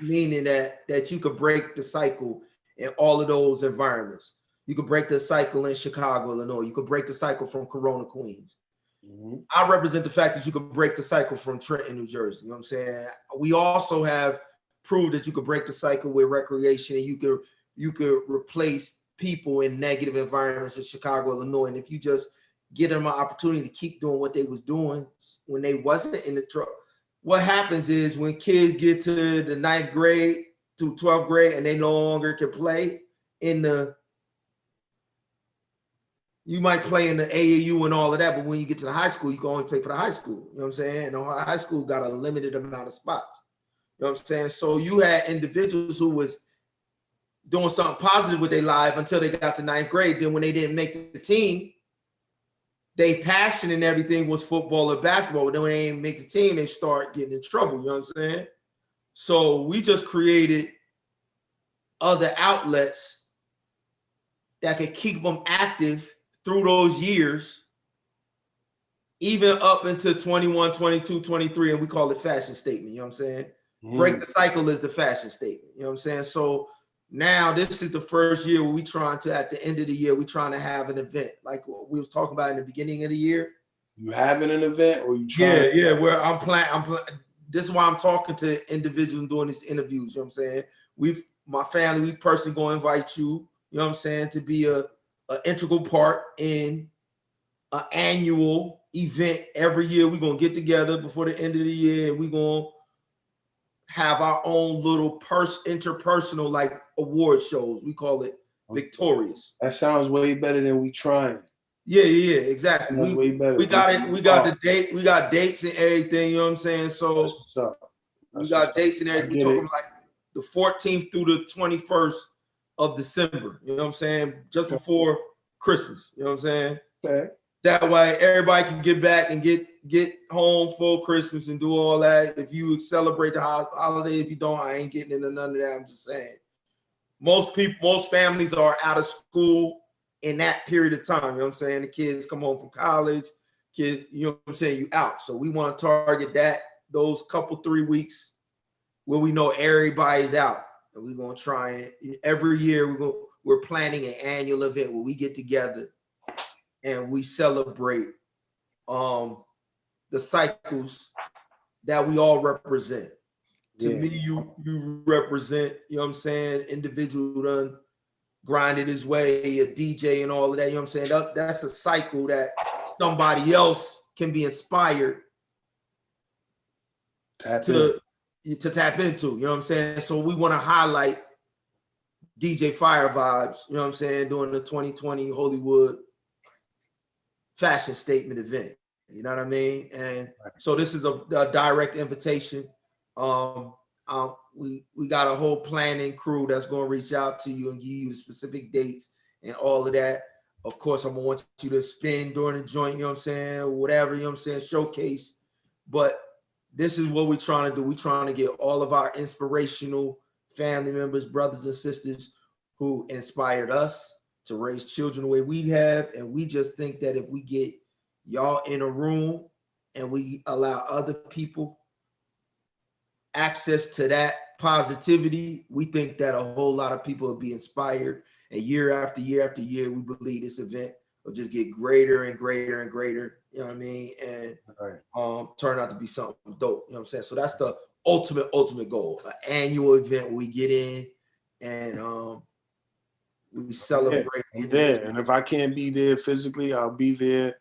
meaning that you could break the cycle in all of those environments. You could break the cycle in Chicago, Illinois. You could break the cycle from Corona, Queens. I represent the fact that you could break the cycle from Trenton, New Jersey. You know what I'm saying? We also have proved that you could break the cycle with recreation, and you could replace people in negative environments in Chicago, Illinois. And if you just get them an opportunity to keep doing what they was doing when they wasn't in the truck, what happens is when kids get to the 9th grade to 12th grade and they no longer can play in you might play in the AAU and all of that, but when you get to the high school, you can only play for the high school. You know what I'm saying? And the high school got a limited amount of spots. You know what I'm saying? So you had individuals who was doing something positive with their life until they got to 9th grade. Then when they didn't make the team, their passion and everything was football or basketball. But then when they didn't make the team, they start getting in trouble. You know what I'm saying? So we just created other outlets that could keep them active through those years, even up into 21, 22, 23, and we call it fashion statement. You know what I'm saying? Break the cycle is the fashion statement. You know what I'm saying? So now this is the first year where we trying to, at the end of the year, we trying to have an event like what we was talking about in the beginning of the year. You having an event or you trying? Yeah, where I'm planning. This is why I'm talking to individuals and doing these interviews. You know what I'm saying? my family, we personally gonna invite you, you know what I'm saying, to be a integral part in an annual event. Every year we're gonna get together before the end of the year, and we're gonna have our own little interpersonal like award shows. We call it Victorious. That sounds way better than we trying. Yeah, exactly. Way better. We got it. We got the date. We got dates and everything. You know what I'm saying? So we got dates and everything. We're talking like the 14th through the 21st of December. You know what I'm saying? Just before Christmas. You know what I'm saying? Okay. That way everybody can get back and get home for Christmas and do all that. If you celebrate the holiday, if you don't, I ain't getting into none of that. I'm just saying. Most families are out of school in that period of time. You know what I'm saying? The kids come home from college, you know what I'm saying? You out. So we want to target those couple 3 weeks where we know everybody's out. And we're gonna try and every year we're planning an annual event where we get together and we celebrate the cycles that we all represent. To me, you represent, you know what I'm saying, individual who done grinded his way, a DJ and all of that, you know what I'm saying? That's a cycle that somebody else can be inspired to tap into, you know what I'm saying? So we want to highlight DJ Fire Vibes, you know what I'm saying, during the 2020 Hollywood fashion statement event, you know what I mean? And so this is a direct invitation. We got a whole planning crew that's going to reach out to you and give you specific dates and all of that. Of course, I'm gonna want you to spin during the joint, you know what I'm saying, or whatever, you know what I'm saying, showcase. But this is what we're trying to do. We're trying to get all of our inspirational family members, brothers and sisters who inspired us to raise children the way we have. And we just think that if we get y'all in a room and we allow other people access to that positivity, we think that a whole lot of people will be inspired. And year after year after year, we believe this event will just get greater and greater and greater, you know what I mean? And turn out to be something dope, you know what I'm saying? So that's the ultimate goal, an annual event where we get in and we celebrate. And if I can't be there physically, I'll be there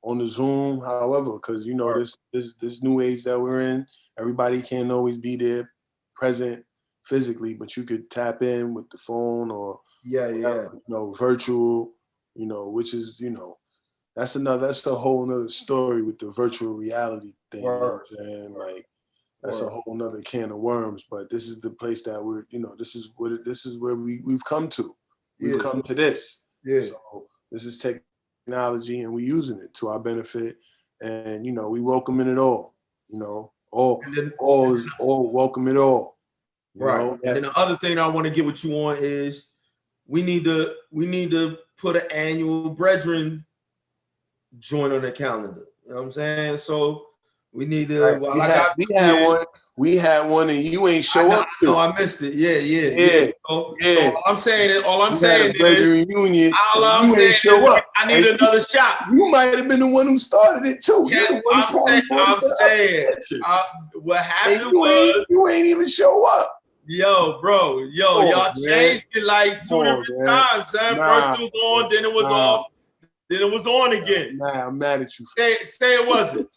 on the Zoom, however, because you know this new age that we're in, everybody can't always be there present physically, but you could tap in with the phone or you know, virtual, you know, which is, you know, that's a whole nother story with the virtual reality thing. You know what I'm saying? Like that's a whole nother can of worms. But this is the place that we're, you know, this is where we've come to. We've come to this. Yeah. So this is technology and we're using it to our benefit. And you know, we welcome it all. You know, all welcome it all. You know? And then the other thing I want to get with you on is we need to put an annual Brethren joint on the calendar. You know what I'm saying? So we need to. We had one and you ain't show up. No, I missed it. Yeah. So all I'm saying is, reunion. All I'm saying is, I need another shot. You might have been the one who started it too. Yeah, I'm saying. What happened was you ain't even show up. Y'all changed it like two different times. First it was on, then it was off, then it was on again. Nah, I'm mad at you. Say it wasn't.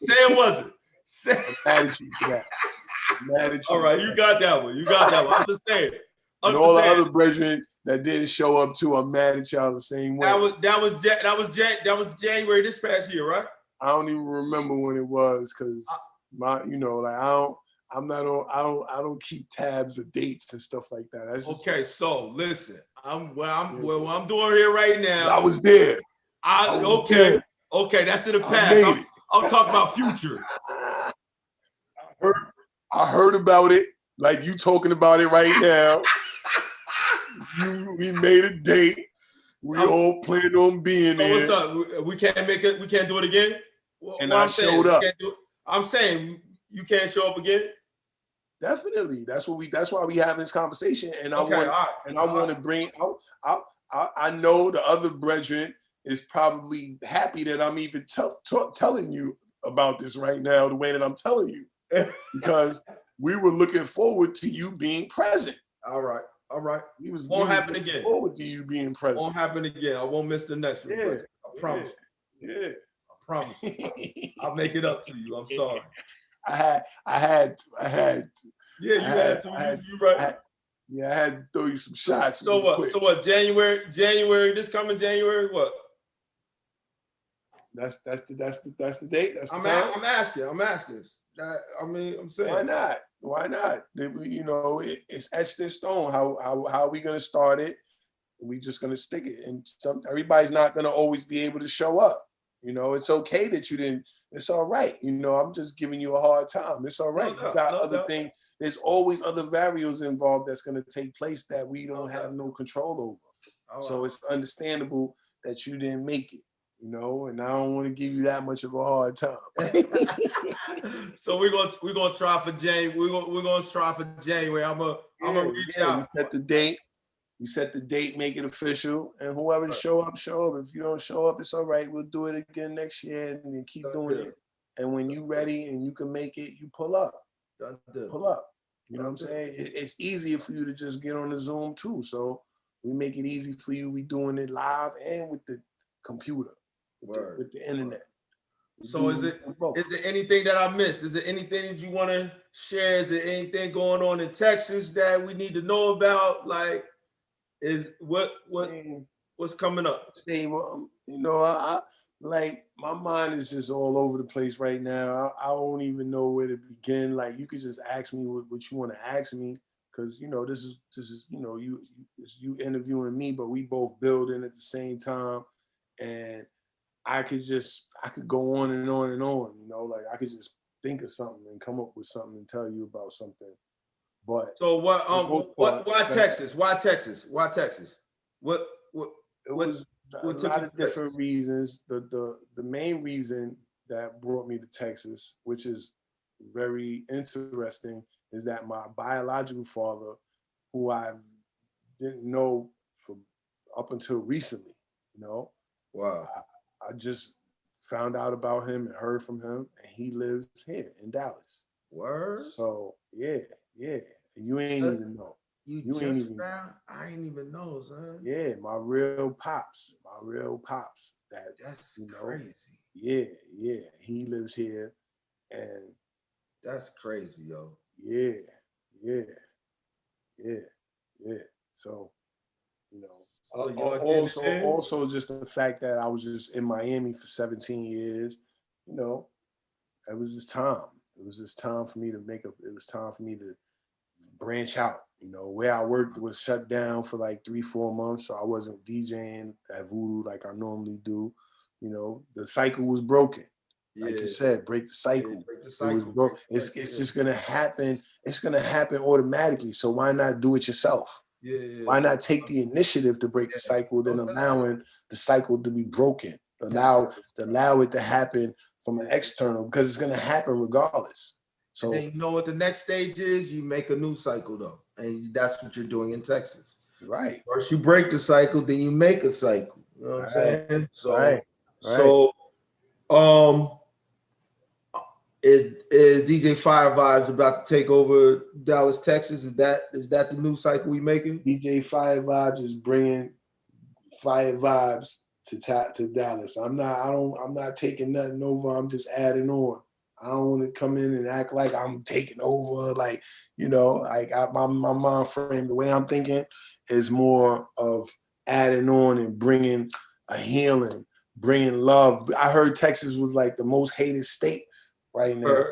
I'm mad at you for that. All right, you got that one. I'm just saying. And all the other brethren that didn't show up too, I'm mad at y'all the same way. That was January this past year, right? I don't even remember when it was because I don't keep tabs of dates and stuff like that. That's just, okay, so listen, what I'm doing here right now. I was there. Okay, that's in the past. I'm talking about future. I heard about it, like you talking about it right now. We made a date. We all planned on being there. What's up? We can't make it. We can't do it again. I showed up. I'm saying you can't show up again. Definitely. That's why we having this conversation. And I want to bring out. I know the other brethren is probably happy that I'm even telling you about this right now the way that I'm telling you, because we were looking forward to you being present. All right. All right. Won't happen again. Forward to you being present. Won't happen again. I won't miss the next one. Yeah, I promise. Yeah. I promise. I'll make it up to you. I'm sorry. I had. Yeah, you had to. You right. I had to throw you some shots. So what? Quick. So what? January. This coming January. What? That's the date. That's the I'm time. I'm asking. I'm saying. Why not? You know, it's etched in stone. How are we gonna start it? We just gonna stick it, and everybody's not gonna always be able to show up. You know, it's okay that you didn't. It's all right. You know, I'm just giving you a hard time. It's all right. You got other things. There's always other variables involved that's gonna take place that we don't have no control over. So it's understandable that you didn't make it. You know, and I don't want to give you that much of a hard time. So we're gonna try for January. We're gonna try for January. I'm gonna reach out. You set the date. You set the date, make it official, and whoever show up, show up. If you don't show up, it's all right. We'll do it again next year and then keep doing it. And when you ready and you can make it, you pull up. Pull up. You know what I'm saying? It's easier for you to just get on the Zoom too. So we make it easy for you. We doing it live and with the computer. With the internet. So is there anything that I missed? Is there anything that you want to share? Is there anything going on in Texas that we need to know about? Like, what's coming up? Say, you know, I like my mind is just all over the place right now. I don't even know where to begin. Like, you could just ask me what you want to ask me, because you know this is you know you interviewing me, but we both building at the same time, and I could go on and on and on, you know, like I could just think of something and come up with something and tell you about something. But so why Texas? Why Texas? Why Texas? What a lot of different reasons. The main reason that brought me to Texas, which is very interesting, is that my biological father, who I didn't know from up until recently, you know. Wow. I just found out about him and heard from him, and he lives here in Dallas. Word. So yeah. You ain't even know. You ain't even found? I ain't even know, son. Yeah, my real pops. That's crazy. Yeah. He lives here, and that's crazy, yo. Yeah. So. You know, also just the fact that I was just in Miami for 17 years, you know, it was just time. It was just time for me to it was time for me to branch out. You know, where I worked was shut down for like 3-4 months, so I wasn't DJing at Voodoo like I normally do. You know, the cycle was broken. Like you said, break the cycle. Yeah, break the cycle. It's just gonna happen. It's gonna happen automatically. So why not do it yourself? Yeah. Why not take the initiative to break the cycle, then allowing the cycle to be broken? Allow it to happen from an external, because it's gonna happen regardless. So and then you know what the next stage is? You make a new cycle though, and that's what you're doing in Texas. Right. First you break the cycle, then you make a cycle. You know what I'm saying? So, is DJ Fire Vibez about to take over Dallas, Texas? Is that the new cycle we making? DJ Fire Vibez is bringing Fire Vibez to Dallas. I'm not taking nothing over. I'm just adding on. I don't want to come in and act like I'm taking over. Like, you know, like my mind frame, the way I'm thinking is more of adding on and bringing a healing, bringing love. I heard Texas was like the most hated state right now.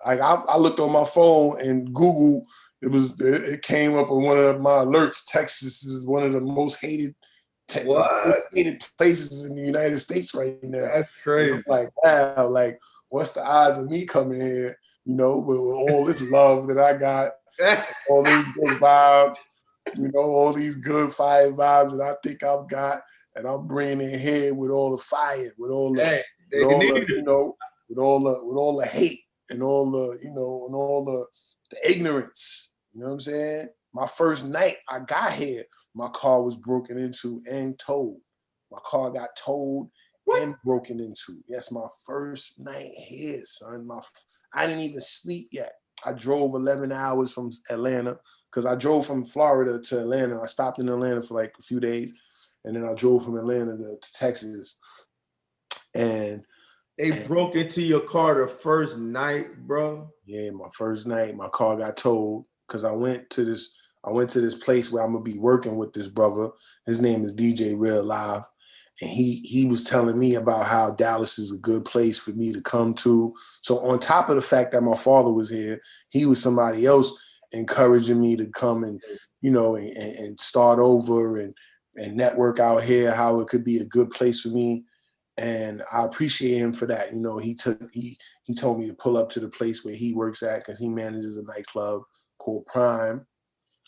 I looked on my phone and Google, it came up on one of my alerts. Texas is one of the most hated places in the United States right now. That's crazy. I'm like, wow, like what's the odds of me coming here, you know, with all this love that I got, all these good vibes, you know, all these good fire vibes that I think I've got, and I'm bringing it here with all the fire, with all the, with all the hate and all the, you know, and all the ignorance. You know what I'm saying? My first night I got here, my car was broken into and towed. My car got towed and broken into. Yes, my first night here, son. I didn't even sleep yet. I drove 11 hours from Atlanta because I drove from Florida to Atlanta. I stopped in Atlanta for like a few days, and then I drove from Atlanta to Texas. And they broke into your car the first night, bro. Yeah, my first night, my car got towed because I went to this place where I'm gonna be working with this brother. His name is DJ Real Live. And he was telling me about how Dallas is a good place for me to come to. So on top of the fact that my father was here, he was somebody else encouraging me to come and, you know, and start over and network out here, how it could be a good place for me. And I appreciate him for that. You know, he told me to pull up to the place where he works at because he manages a nightclub called Prime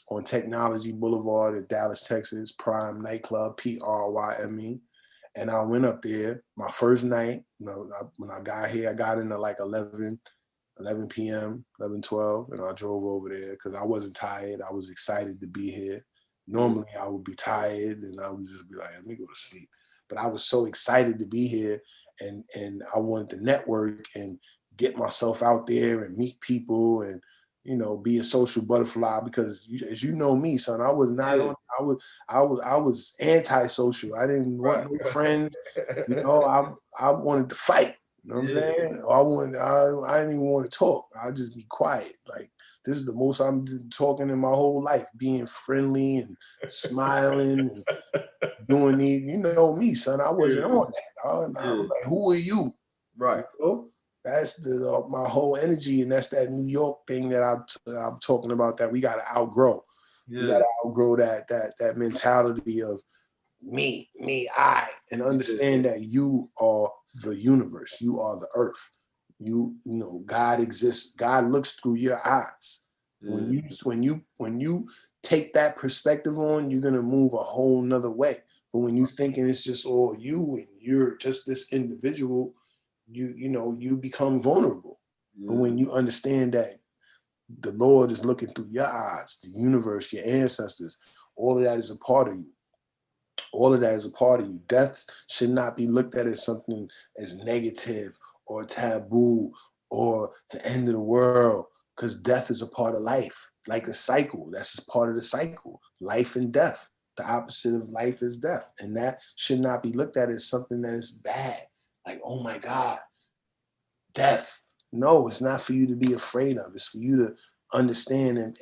on Technology Boulevard in Dallas, Texas. Prime nightclub, Pryme. And I went up there my first night. You know, when I got here, I got in at like 11 p.m., 11:12, and I drove over there because I wasn't tired. I was excited to be here. Normally, I would be tired and I would just be like, let me go to sleep. But I was so excited to be here, and I wanted to network and get myself out there and meet people and, you know, be a social butterfly because as you know me, son, I was not on. I was antisocial. I didn't want no friends. You know, I wanted to fight. You know what I'm saying? I didn't even want to talk. I'd just be quiet. Like, this is the most I'm talking in my whole life, being friendly and smiling and doing these. You know me, son. I wasn't on that. I was like, who are you? Right. You know? That's my whole energy, and that's that New York thing that I'm talking about that we gotta outgrow. We gotta outgrow that mentality of me, I, and understand that you are the universe. You are the earth. You know, God exists. God looks through your eyes. When you take that perspective on, you're gonna move a whole nother way. But when you thinking it's just all you and you're just this individual, you become vulnerable. But when you understand that the Lord is looking through your eyes, the universe, your ancestors, all of that is a part of you. All of that is a part of you. Death should not be looked at as something as negative or taboo or the end of the world, because death is a part of life, like a cycle. That's just part of the cycle, life and death. The opposite of life is death. And that should not be looked at as something that is bad. Like, oh my God, death. No, it's not for you to be afraid of. It's for you to understand and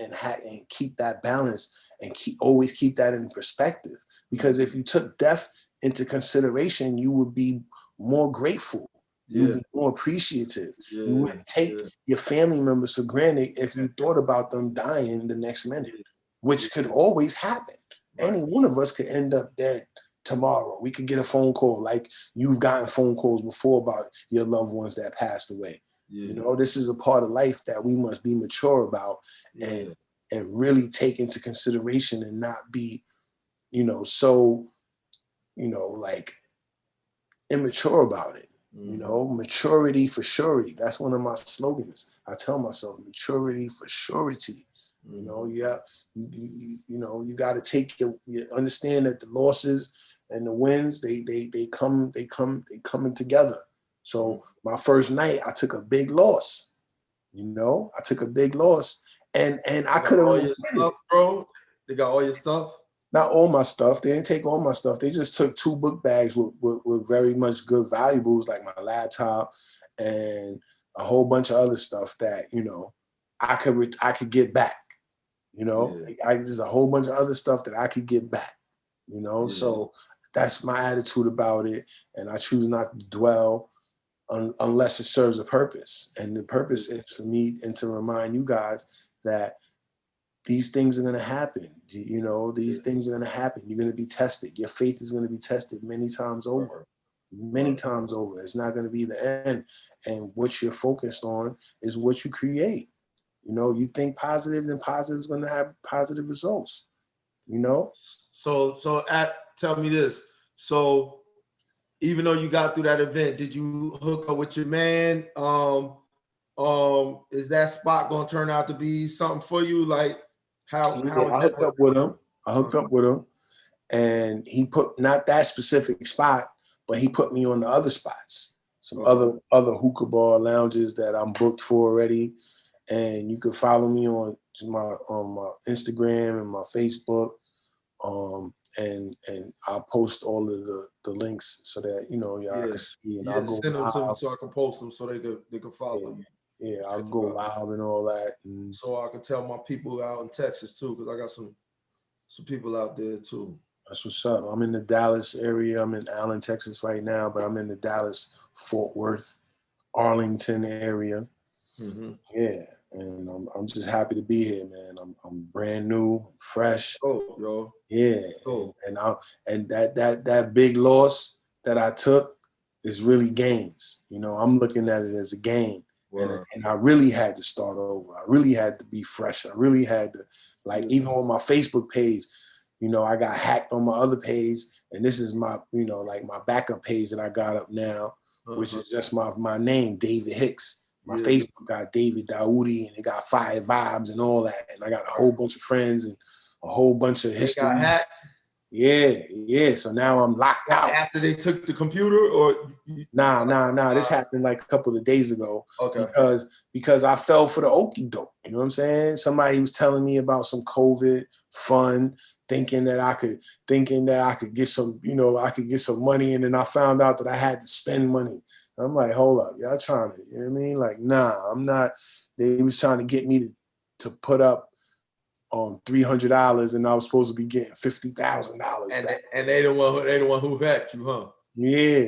keep that balance and always keep that in perspective. Because if you took death into consideration, you would be more grateful. You'd be more appreciative. You wouldn't take your family members for granted if you thought about them dying the next minute, which could always happen. Any one of us could end up dead tomorrow. We could get a phone call, like you've gotten phone calls before about your loved ones that passed away. You know, this is a part of life that we must be mature about and really take into consideration and not be, so, like immature about it. You know, maturity for surety. That's one of my slogans. I tell myself, maturity for surety. You know, you got to take you understand that the losses and the wins, they coming together. So my first night, I took a big loss. I took a big loss, and I could have all your stuff, bro. They got all your stuff. Not all my stuff. They didn't take all my stuff. They just took 2 book bags with very much good valuables, like my laptop and a whole bunch of other stuff that I could get back. There's a whole bunch of other stuff that I could get back. So that's my attitude about it, and I choose not to dwell unless it serves a purpose. And the purpose is for me and to remind you guys that these things are going to happen. These things are going to happen. You're going to be tested. Your faith is going to be tested many times over. Many times over. It's not going to be the end. And what you're focused on is what you create. You think positive, then positive is going to have positive results. So tell me this. So even though you got through that event, did you hook up with your man? Is that spot going to turn out to be something for you? Like how I hooked up with him. I hooked up with him, and he put not that specific spot, but he put me on the other spots, some other hookah bar lounges that I'm booked for already. and you can follow me on my Instagram and my Facebook. And I'll post all of the links so that y'all can see, and I'll go send them to me live. so I can post them so they can follow you. Yeah, I'll go live and all that. And so I can tell my people out in Texas too, because I got some people out there too. That's what's up. I'm in the Dallas area. I'm in Allen, Texas right now, but I'm in the Dallas, Fort Worth, Arlington area. Mm-hmm. Yeah, and I'm just happy to be here, man. I'm brand new, fresh. Oh, yo. Yeah, and that big loss that I took is really gains. I'm looking at it as a gain. And I really had to start over. I really had to be fresh. I really had to, even on my Facebook page, I got hacked on my other page, and this is my, my backup page that I got up now, which is just my name, Daudi Hicks. My Facebook got David Daudi, and it got Vibez and all that, and I got a whole bunch of friends and a whole bunch of history. They got hacked? Yeah. So now I'm locked out. After they took the computer, or Nah. This happened like a couple of days ago. Okay. Because I fell for the okie doke. You know what I'm saying? Somebody was telling me about some COVID fund, thinking that I could get some, I could get some money, and then I found out that I had to spend money. I'm like, hold up, y'all trying to, you know what I mean? Like, nah, I'm not. They was trying to get me to put up $300, and I was supposed to be getting $50,000 back. And they the one who hacked you, huh? Yeah.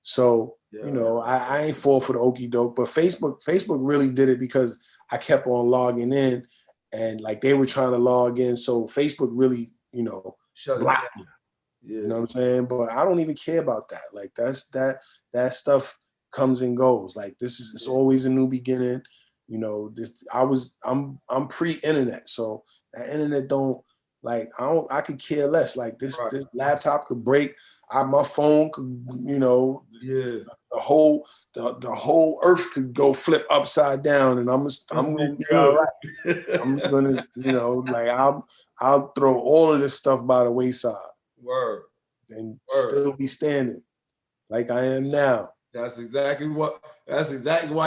So I ain't fall for the okie doke, but Facebook really did it because I kept on logging in, and they were trying to log in, so Facebook really blocked me. Yeah. You know what I'm saying? But I don't even care about that. That stuff comes and goes. It's always a new beginning. I'm pre-internet, so that internet don't I could care less. This laptop could break, my phone could, the whole earth could go flip upside down, and I'm gonna be all right. I'm gonna, I'll throw all of this stuff by the wayside. Word. And still be standing like I am now. That's exactly why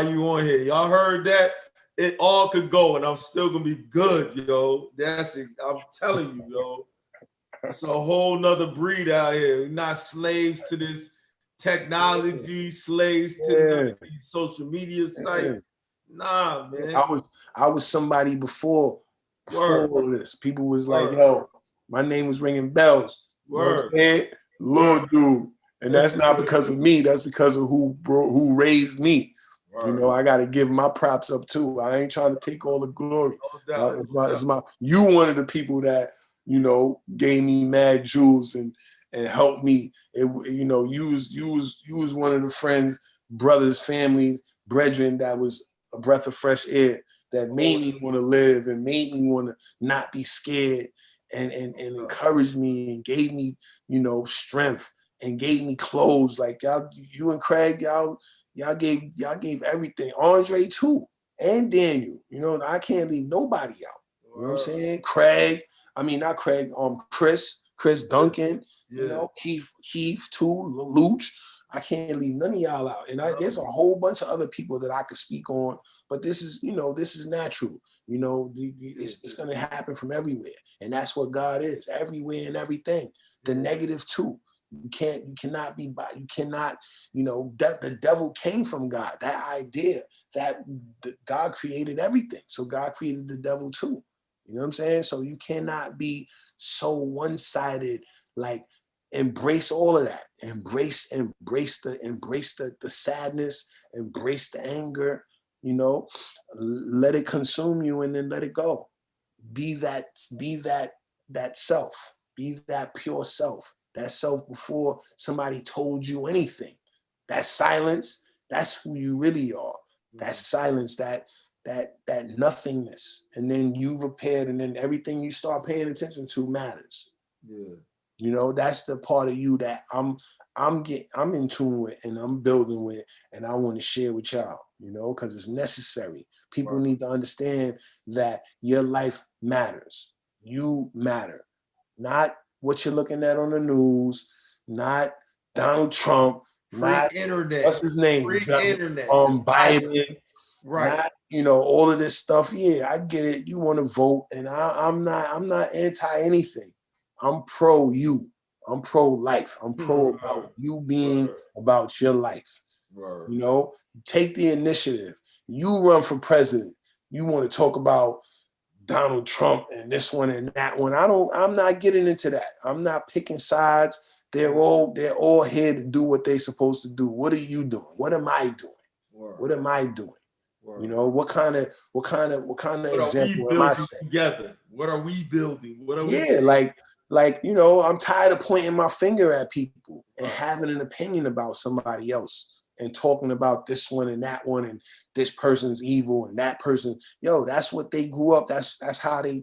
you on here. Y'all heard that? It all could go, and I'm still gonna be good, yo. I'm telling you, yo. It's a whole nother breed out here. We're not slaves to this technology, slaves to social media sites. Nah, man. I was somebody before all this. People was like, yo, my name was ringing bells. You know what I'm saying? Lord, dude. And that's not because of me. That's because of who raised me. I got to give my props up too. I ain't trying to take all the glory. You one of the people that, gave me mad jewels and helped me. You was one of the friends, brothers, families, brethren that was a breath of fresh air that made me want to live and made me want to not be scared. And encouraged me and gave me, strength and gave me clothes. Y'all, you and Craig, y'all gave everything. Andre too, and Daniel. I can't leave nobody out. You know what I'm saying? Craig, not Craig. Chris Duncan. Keith too. Luch. I can't leave none of y'all out. And there's a whole bunch of other people that I could speak on, but this is natural. It's going to happen from everywhere. And that's what God is, everywhere and everything. The negative too. You cannot, the devil came from God. That idea that God created everything. So God created the devil too. You know what I'm saying? So you cannot be so one-sided, embrace all of that. Embrace the sadness, embrace the anger, let it consume you and then let it go. Be that self, be that pure self, that self before somebody told you anything. That silence, that's who you really are. That silence, that nothingness. And then you've repaired, and then everything you start paying attention to matters. Yeah. That's the part of you that I'm in tune with and I'm building with, and I want to share with y'all, because it's necessary. People need to understand that your life matters. You matter. Not what you're looking at on the news, not Donald Trump, not internet. What's his name? Internet. Biden. Right. Not, you know, all of this stuff. Yeah, I get it. You want to vote, and I'm not anti anything. I'm pro you. I'm pro life. I'm pro about you being about your life. You know, take the initiative. You run for president. You want to talk about Donald Trump and this one and that one. I'm not getting into that. I'm not picking sides. They're all here to do what they're supposed to do. What are you doing? What am I doing? What am I doing? You know, what kind of example am I setting? Together? What are we building? What are we? Yeah, like, you know, I'm tired of pointing my finger at people and having an opinion about somebody else and talking about this one and that one and this person's evil and that person. Yo, that's what they grew up. That's how they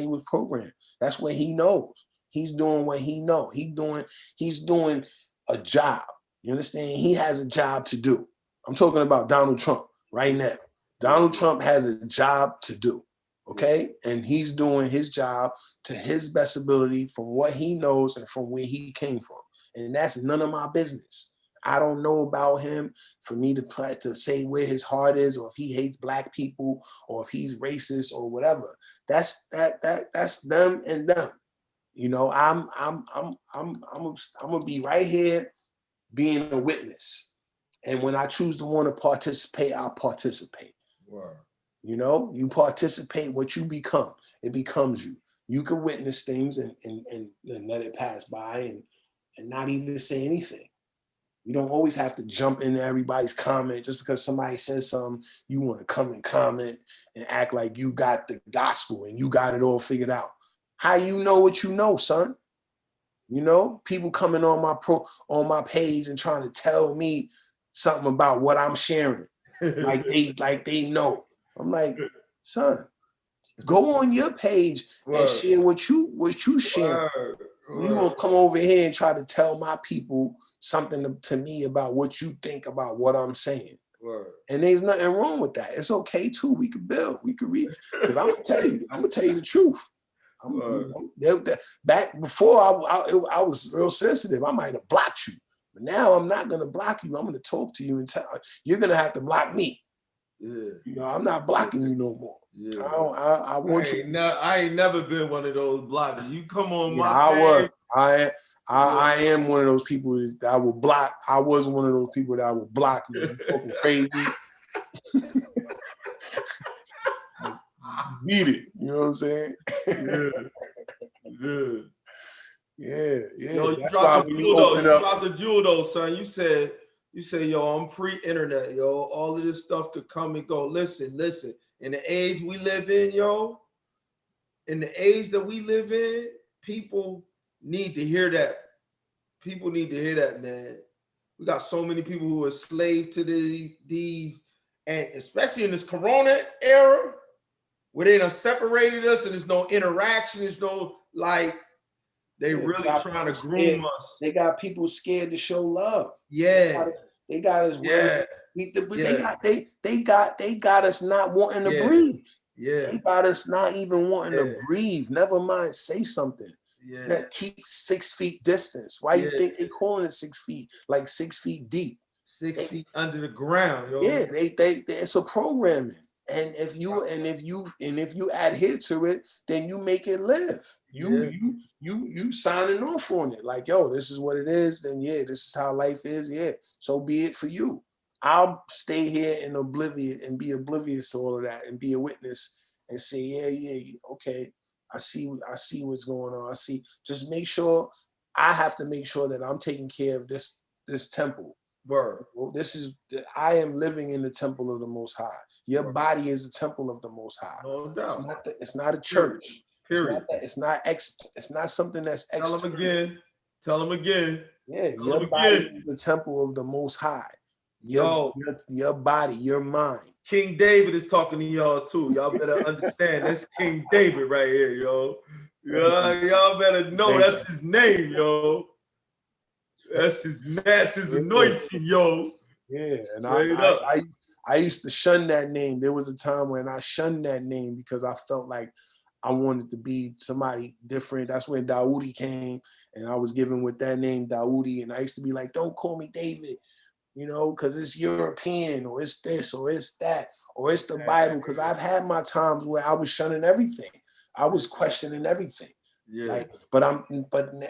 was programmed. That's what he knows. He's doing what he knows. He's doing a job. You understand? He has a job to do. I'm talking about Donald Trump right now. Donald Trump has a job to do. Okay, and he's doing his job to his best ability from what he knows and from where he came from. And that's none of my business. I don't know about him for me to say where his heart is, or if he hates black people, or if he's racist or whatever. That's them and them. You know, I'm gonna be right here being a witness. And when I choose to want to participate, I'll participate. Wow. You know, you participate, what you become, it becomes you. You can witness things and let it pass by and not even say anything. You don't always have to jump into everybody's comment. Just because somebody says something, you want to come and comment and act like you got the gospel and you got it all figured out. How you know what you know, son? You know, people coming on my page and trying to tell me something about what I'm sharing, like they know. I'm like, son, go on your page and share what you share. You gonna come over here and try to tell my people something to me about what you think about what I'm saying. And there's nothing wrong with that. It's okay too. We could build. We could read. Because I'm gonna tell you the truth. Back before I was real sensitive. I might have blocked you, but now I'm not gonna block you. I'm gonna talk to you and tell you're gonna have to block me. Yeah. You know, I'm not blocking you no more. Yeah. I want you. I ain't never been one of those blockers. You come on my page. I am one of those people that I will block. I was one of those people that I will block you. You're talking crazy. Beat it. You know what I'm saying? Yeah. Yo, you dropped the jewel though, son. You said, yo, I'm pre-internet, yo. All of this stuff could come and go. Listen. In the age we live in, yo, people need to hear that. People need to hear that, man. We got so many people who are slave to these, and especially in this Corona era, where they done separated us and there's no interaction, there's no, like, they really trying to groom us. They got people scared to show love. Yeah. They got us. Yeah. They got us not wanting to breathe. Yeah. They got us not even wanting to breathe. Never mind, say something. Yeah. Keep 6 feet distance. Why you think they calling it 6 feet? Like 6 feet deep. 6 feet under the ground, yo. Yeah, they it's a programming. And if you adhere to it, then you make it live. You signing off on it. Like, yo, this is what it is. Then yeah, this is how life is. Yeah, so be it for you. I'll stay here in oblivion and be oblivious to all of that and be a witness and say, yeah, okay, I see what's going on. I see. Just make sure. I have to make sure that I'm taking care of this temple. Word. Well, I am living in the temple of the Most High. Your body is a temple of the Most High. No doubt. It's not a church. Period. It's not something that's external. Tell them again. Yeah, your body is the temple of the Most High. Your body, your mind. King David is talking to y'all too. Y'all better understand that's King David right here, yo. Y'all better know that's his name, yo. That's his anointing, yo. Yeah, and I used to shun that name. There was a time when I shunned that name because I felt like I wanted to be somebody different. That's when Daudi came, and I was given with that name, Daudi. And I used to be like, don't call me David, you know, because it's European or it's this or it's that. or it's the Bible, because I've had my times where I was shunning everything. I was questioning everything. Yeah. But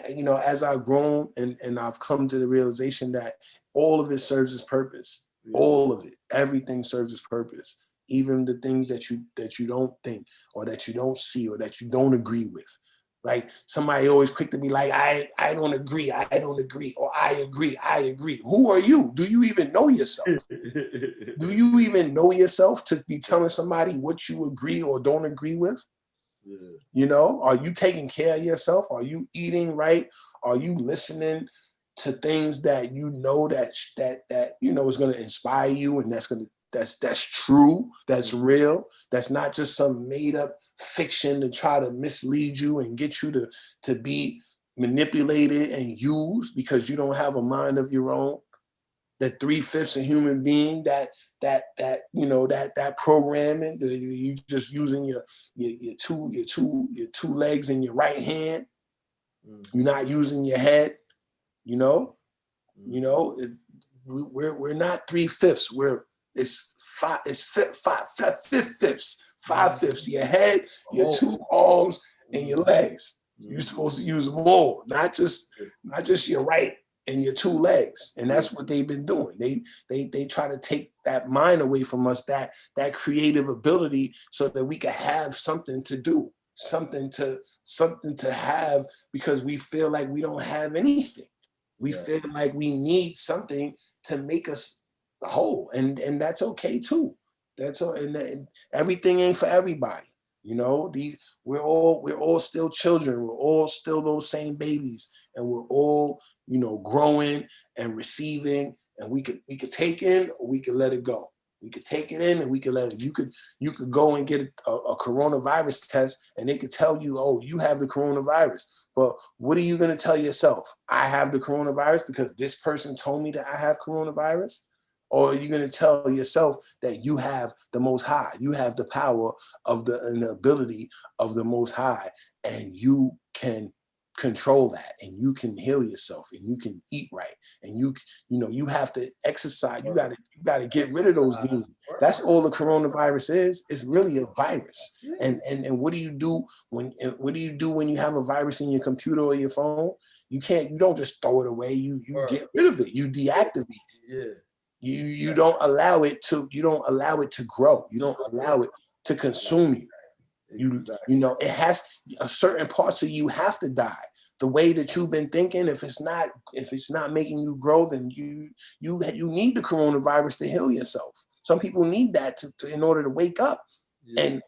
you know, as I've grown and I've come to the realization that all of it serves its purpose. All of it, everything serves its purpose. Even the things that you don't think, or that you don't see, or that you don't agree with. Like somebody always quick to be like, I don't agree, or I agree. Who are you? Do you even know yourself? Do you even know yourself to be telling somebody what you agree or don't agree with? Yeah. You know, are you taking care of yourself? Are you eating right? Are you listening to things that you know that you know is going to inspire you, and that's true, that's real, that's not just some made up fiction to try to mislead you and get you to be manipulated and used because you don't have a mind of your own? That 3/5 a human being, that you know, that programming, you just using your two legs in your right hand. You're not using your head. You know, we're not 3/5. It's 5/5. Your head, your two arms, and your legs. You're supposed to use more, not just your right and your two legs. And that's what they've been doing. They try to take that mind away from us, that creative ability, so that we can have something to do, something to have, because we feel like we don't have anything. We feel like we need something to make us whole, and that's okay too. That's all, and everything ain't for everybody. You know, we're all still children. We're all still those same babies, and we're all, you know, growing and receiving. And we could take in, or we could let it go. We could take it in, and we could let it. You could go and get a coronavirus test, and they could tell you, oh, you have the coronavirus. But what are you going to tell yourself? I have the coronavirus because this person told me that I have coronavirus? Or are you going to tell yourself that you have the Most High? You have the power and the ability of the Most High, and you can control that, and you can heal yourself, and you can eat right, and you have to exercise. You got to get rid of those demons. That's all the coronavirus is. It's really a virus. And what do you do when you have a virus in your computer or your phone? You don't just throw it away. You get rid of it. You deactivate it. Yeah. You don't allow it to grow. You don't allow it to consume you. You know, it has a certain parts of you have to die. The way that you've been thinking, if it's not making you grow, then you need the coronavirus to heal yourself. Some people need that to in order to wake up and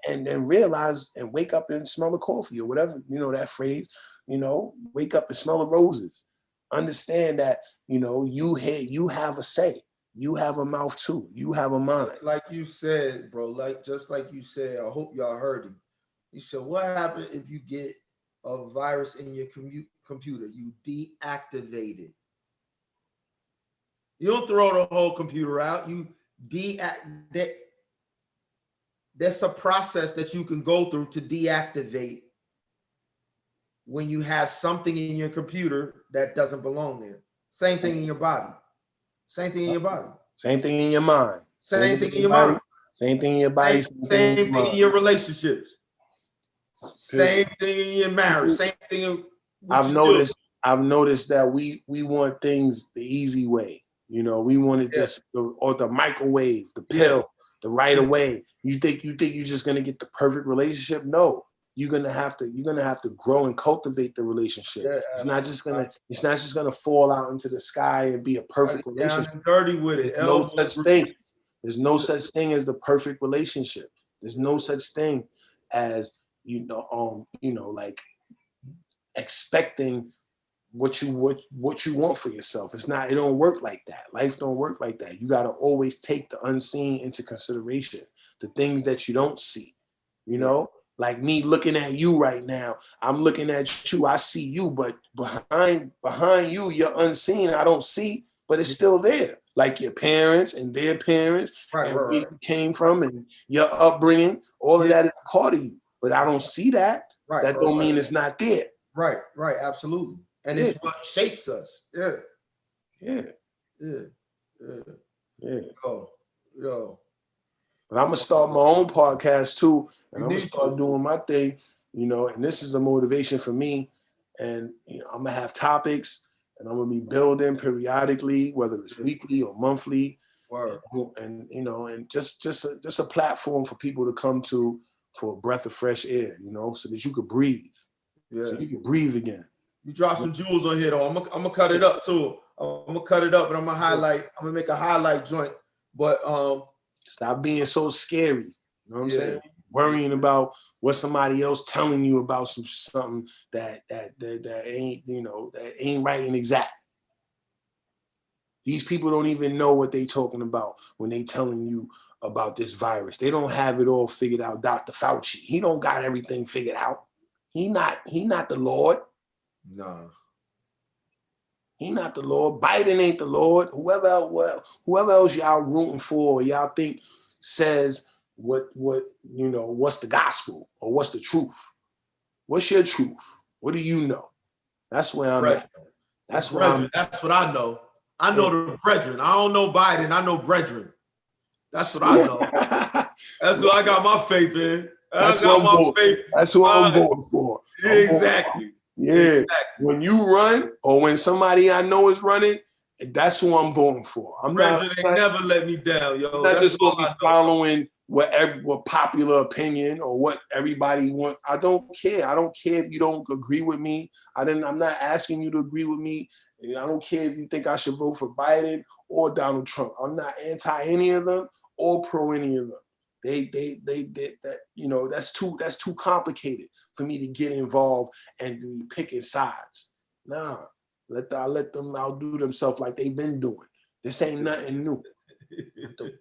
realize, and wake up and smell the coffee or whatever, you know, that phrase, you know, wake up and smell the roses. Understand that, you know, you have a say. You have a mouth too. You have a mind. It's like you said, bro, just like you said, I hope y'all heard him. He said, what happens if you get a virus in your computer? You deactivate it. You don't throw the whole computer out. You deactivate. That's a process that you can go through to deactivate when you have something in your computer that doesn't belong there. Same thing in your body. Same thing in your body. Same thing in your mind. Same thing in your mind. Same thing in your body. Same thing in your relationships. Same thing in your marriage. Same thing in I've noticed that we want things the easy way. You know, we want it just the microwave, the pill, the right away. You think you're just gonna get the perfect relationship? No. You're gonna have to grow and cultivate the relationship. It's not just gonna fall out into the sky and be a perfect relationship. Dirty with it. There's no such thing. There's no such thing as the perfect relationship. There's no such thing as like expecting what you want for yourself. It don't work like that. Life don't work like that. You gotta always take the unseen into consideration, the things that you don't see, you know? Like me looking at you right now, I'm looking at you, I see you, but behind you, you're unseen, I don't see, but it's still there. Like your parents and their parents, and where you came from, and your upbringing, all of that is a part of you. But I don't see that. That don't mean it's not there. Right, absolutely. And it's what shapes us. Yeah. Yo. But I'm gonna start my own podcast too, and You I'm gonna need start doing my thing, you know. And this is a motivation for me. And you know, I'm gonna have topics, and I'm gonna be building periodically, whether it's weekly or monthly, and you know, and just a platform for people to come to for a breath of fresh air, you know, so that you could breathe, so you can breathe again. You drop some jewels on here though. I'm gonna cut it up too. I'm gonna cut it up, and I'm gonna highlight. I'm gonna make a highlight joint. But stop being so scary. You know what I'm saying? Worrying about what somebody else telling you about something that ain't, you know, that ain't right and exact. These people don't even know what they talking about when they telling you about this virus. They don't have it all figured out. Dr. Fauci, he don't got everything figured out. He not the Lord. Nah. He not the Lord. Biden ain't the Lord. Whoever else y'all rooting for, or y'all think says what you know, what's the gospel or what's the truth? What's your truth? What do you know? That's where I'm at. That's where I'm. That's what I know. I know the brethren. I don't know Biden. I know brethren. That's what I know. That's what I got my faith in. That's what I'm voting for. Yeah, exactly. Yeah. Exactly. When you run, or when somebody I know is running, that's who I'm voting for. Brethren ain't never let me down, yo. I'm not just gonna be following what popular opinion or what everybody want. I don't care. I don't care if you don't agree with me. I'm not asking you to agree with me. I don't care if you think I should vote for Biden or Donald Trump. I'm not anti any of them or pro any of them. They that, you know, that's too complicated for me to get involved and be picking sides. Nah, let them outdo themselves like they've been doing. This ain't nothing new. The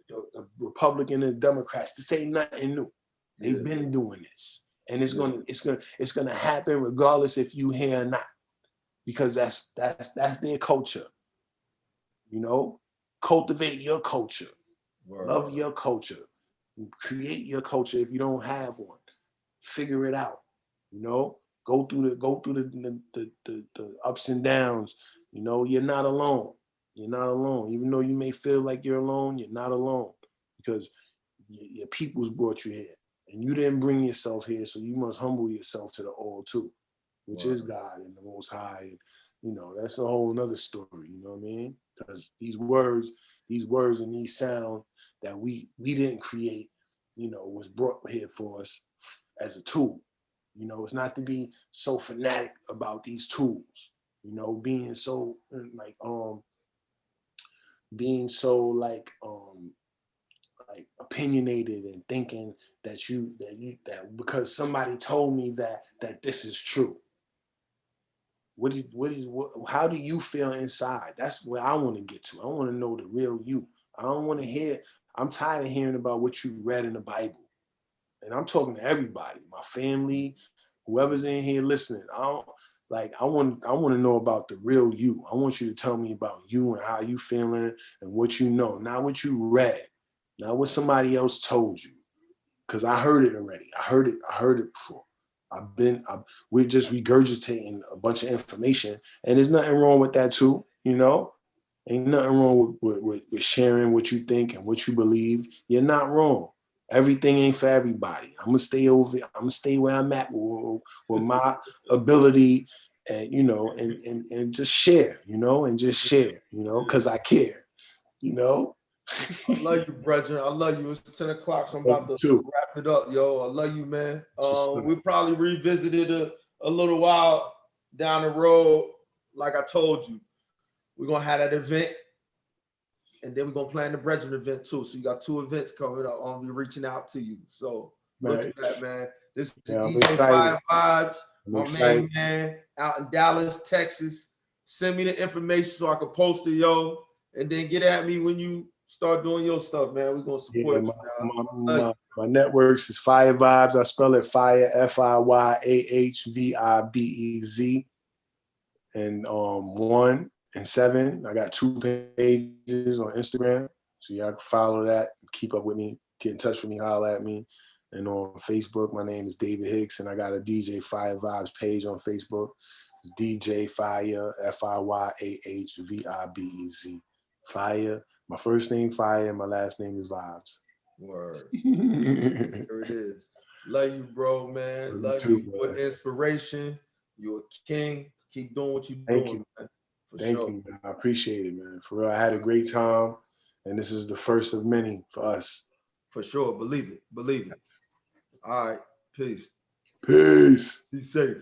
Republican and the Democrats, this ain't nothing new. They've been doing this, and it's gonna happen regardless if you here or not, because that's their culture. You know, cultivate your culture, love your culture, create your culture. If you don't have one, figure it out. You know, go through the ups and downs. You know, you're not alone. You're not alone. Even though you may feel like you're alone, you're not alone, because your people's brought you here, and you didn't bring yourself here, so you must humble yourself to the all too, which is God and the Most High. And, you know, that's a whole nother story. You know what I mean? Because these words and these sounds that we didn't create, you know, was brought here for us as a tool. You know, it's not to be so fanatic about these tools. You know, being so like opinionated and thinking that because somebody told me that this is true. How do you feel inside? That's where I want to get to. I want to know the real you. I don't want to hear. I'm tired of hearing about what you read in the Bible, and I'm talking to everybody, my family, whoever's in here listening. I want to know about the real you. I want you to tell me about you and how you feeling and what you know, not what you read, not what somebody else told you. Because I heard it already. I heard it before. We're just regurgitating a bunch of information, and there's nothing wrong with that too. You know, ain't nothing wrong with sharing what you think and what you believe. You're not wrong. Everything ain't for everybody. I'm gonna stay where I'm at with my ability, and you know, and just share, you know, because I care, you know. I love you, brethren. I love you. It's 10 o'clock, so I'm about to wrap it up, yo. I love you, man. We'll probably revisit it a little while down the road. Like I told you, we're gonna have that event. And then we're gonna plan the brethren event too. So you got 2 events coming up. I'm gonna be reaching out to you. So look at that, man. This is DJ Fiya Vibez, my main man out in Dallas, Texas. Send me the information so I can post it, yo. And then get at me when you start doing your stuff, man. We're gonna support you. My networks is Fiya Vibez. I spell it Fiya, FIYAHVIBEZ. And 1 and 7. I got 2 pages on Instagram, so y'all can follow that, keep up with me, get in touch with me, holler at me. And on Facebook, my name is Daudi Hicks, and I got a DJ Fiya Vibez page on Facebook. It's DJ Fiya, FIYAHVIBEZ. Fiya. My first name Fiya, and my last name is Vibez. Word. There it is. Love you, bro, man. Love you. With inspiration. You're a king. Keep doing what you're doing, man. Thank you, man. I appreciate it, man. For real, I had a great time, and this is the first of many for us. For sure. Believe it. Believe it. All right. Peace. Peace. Be safe.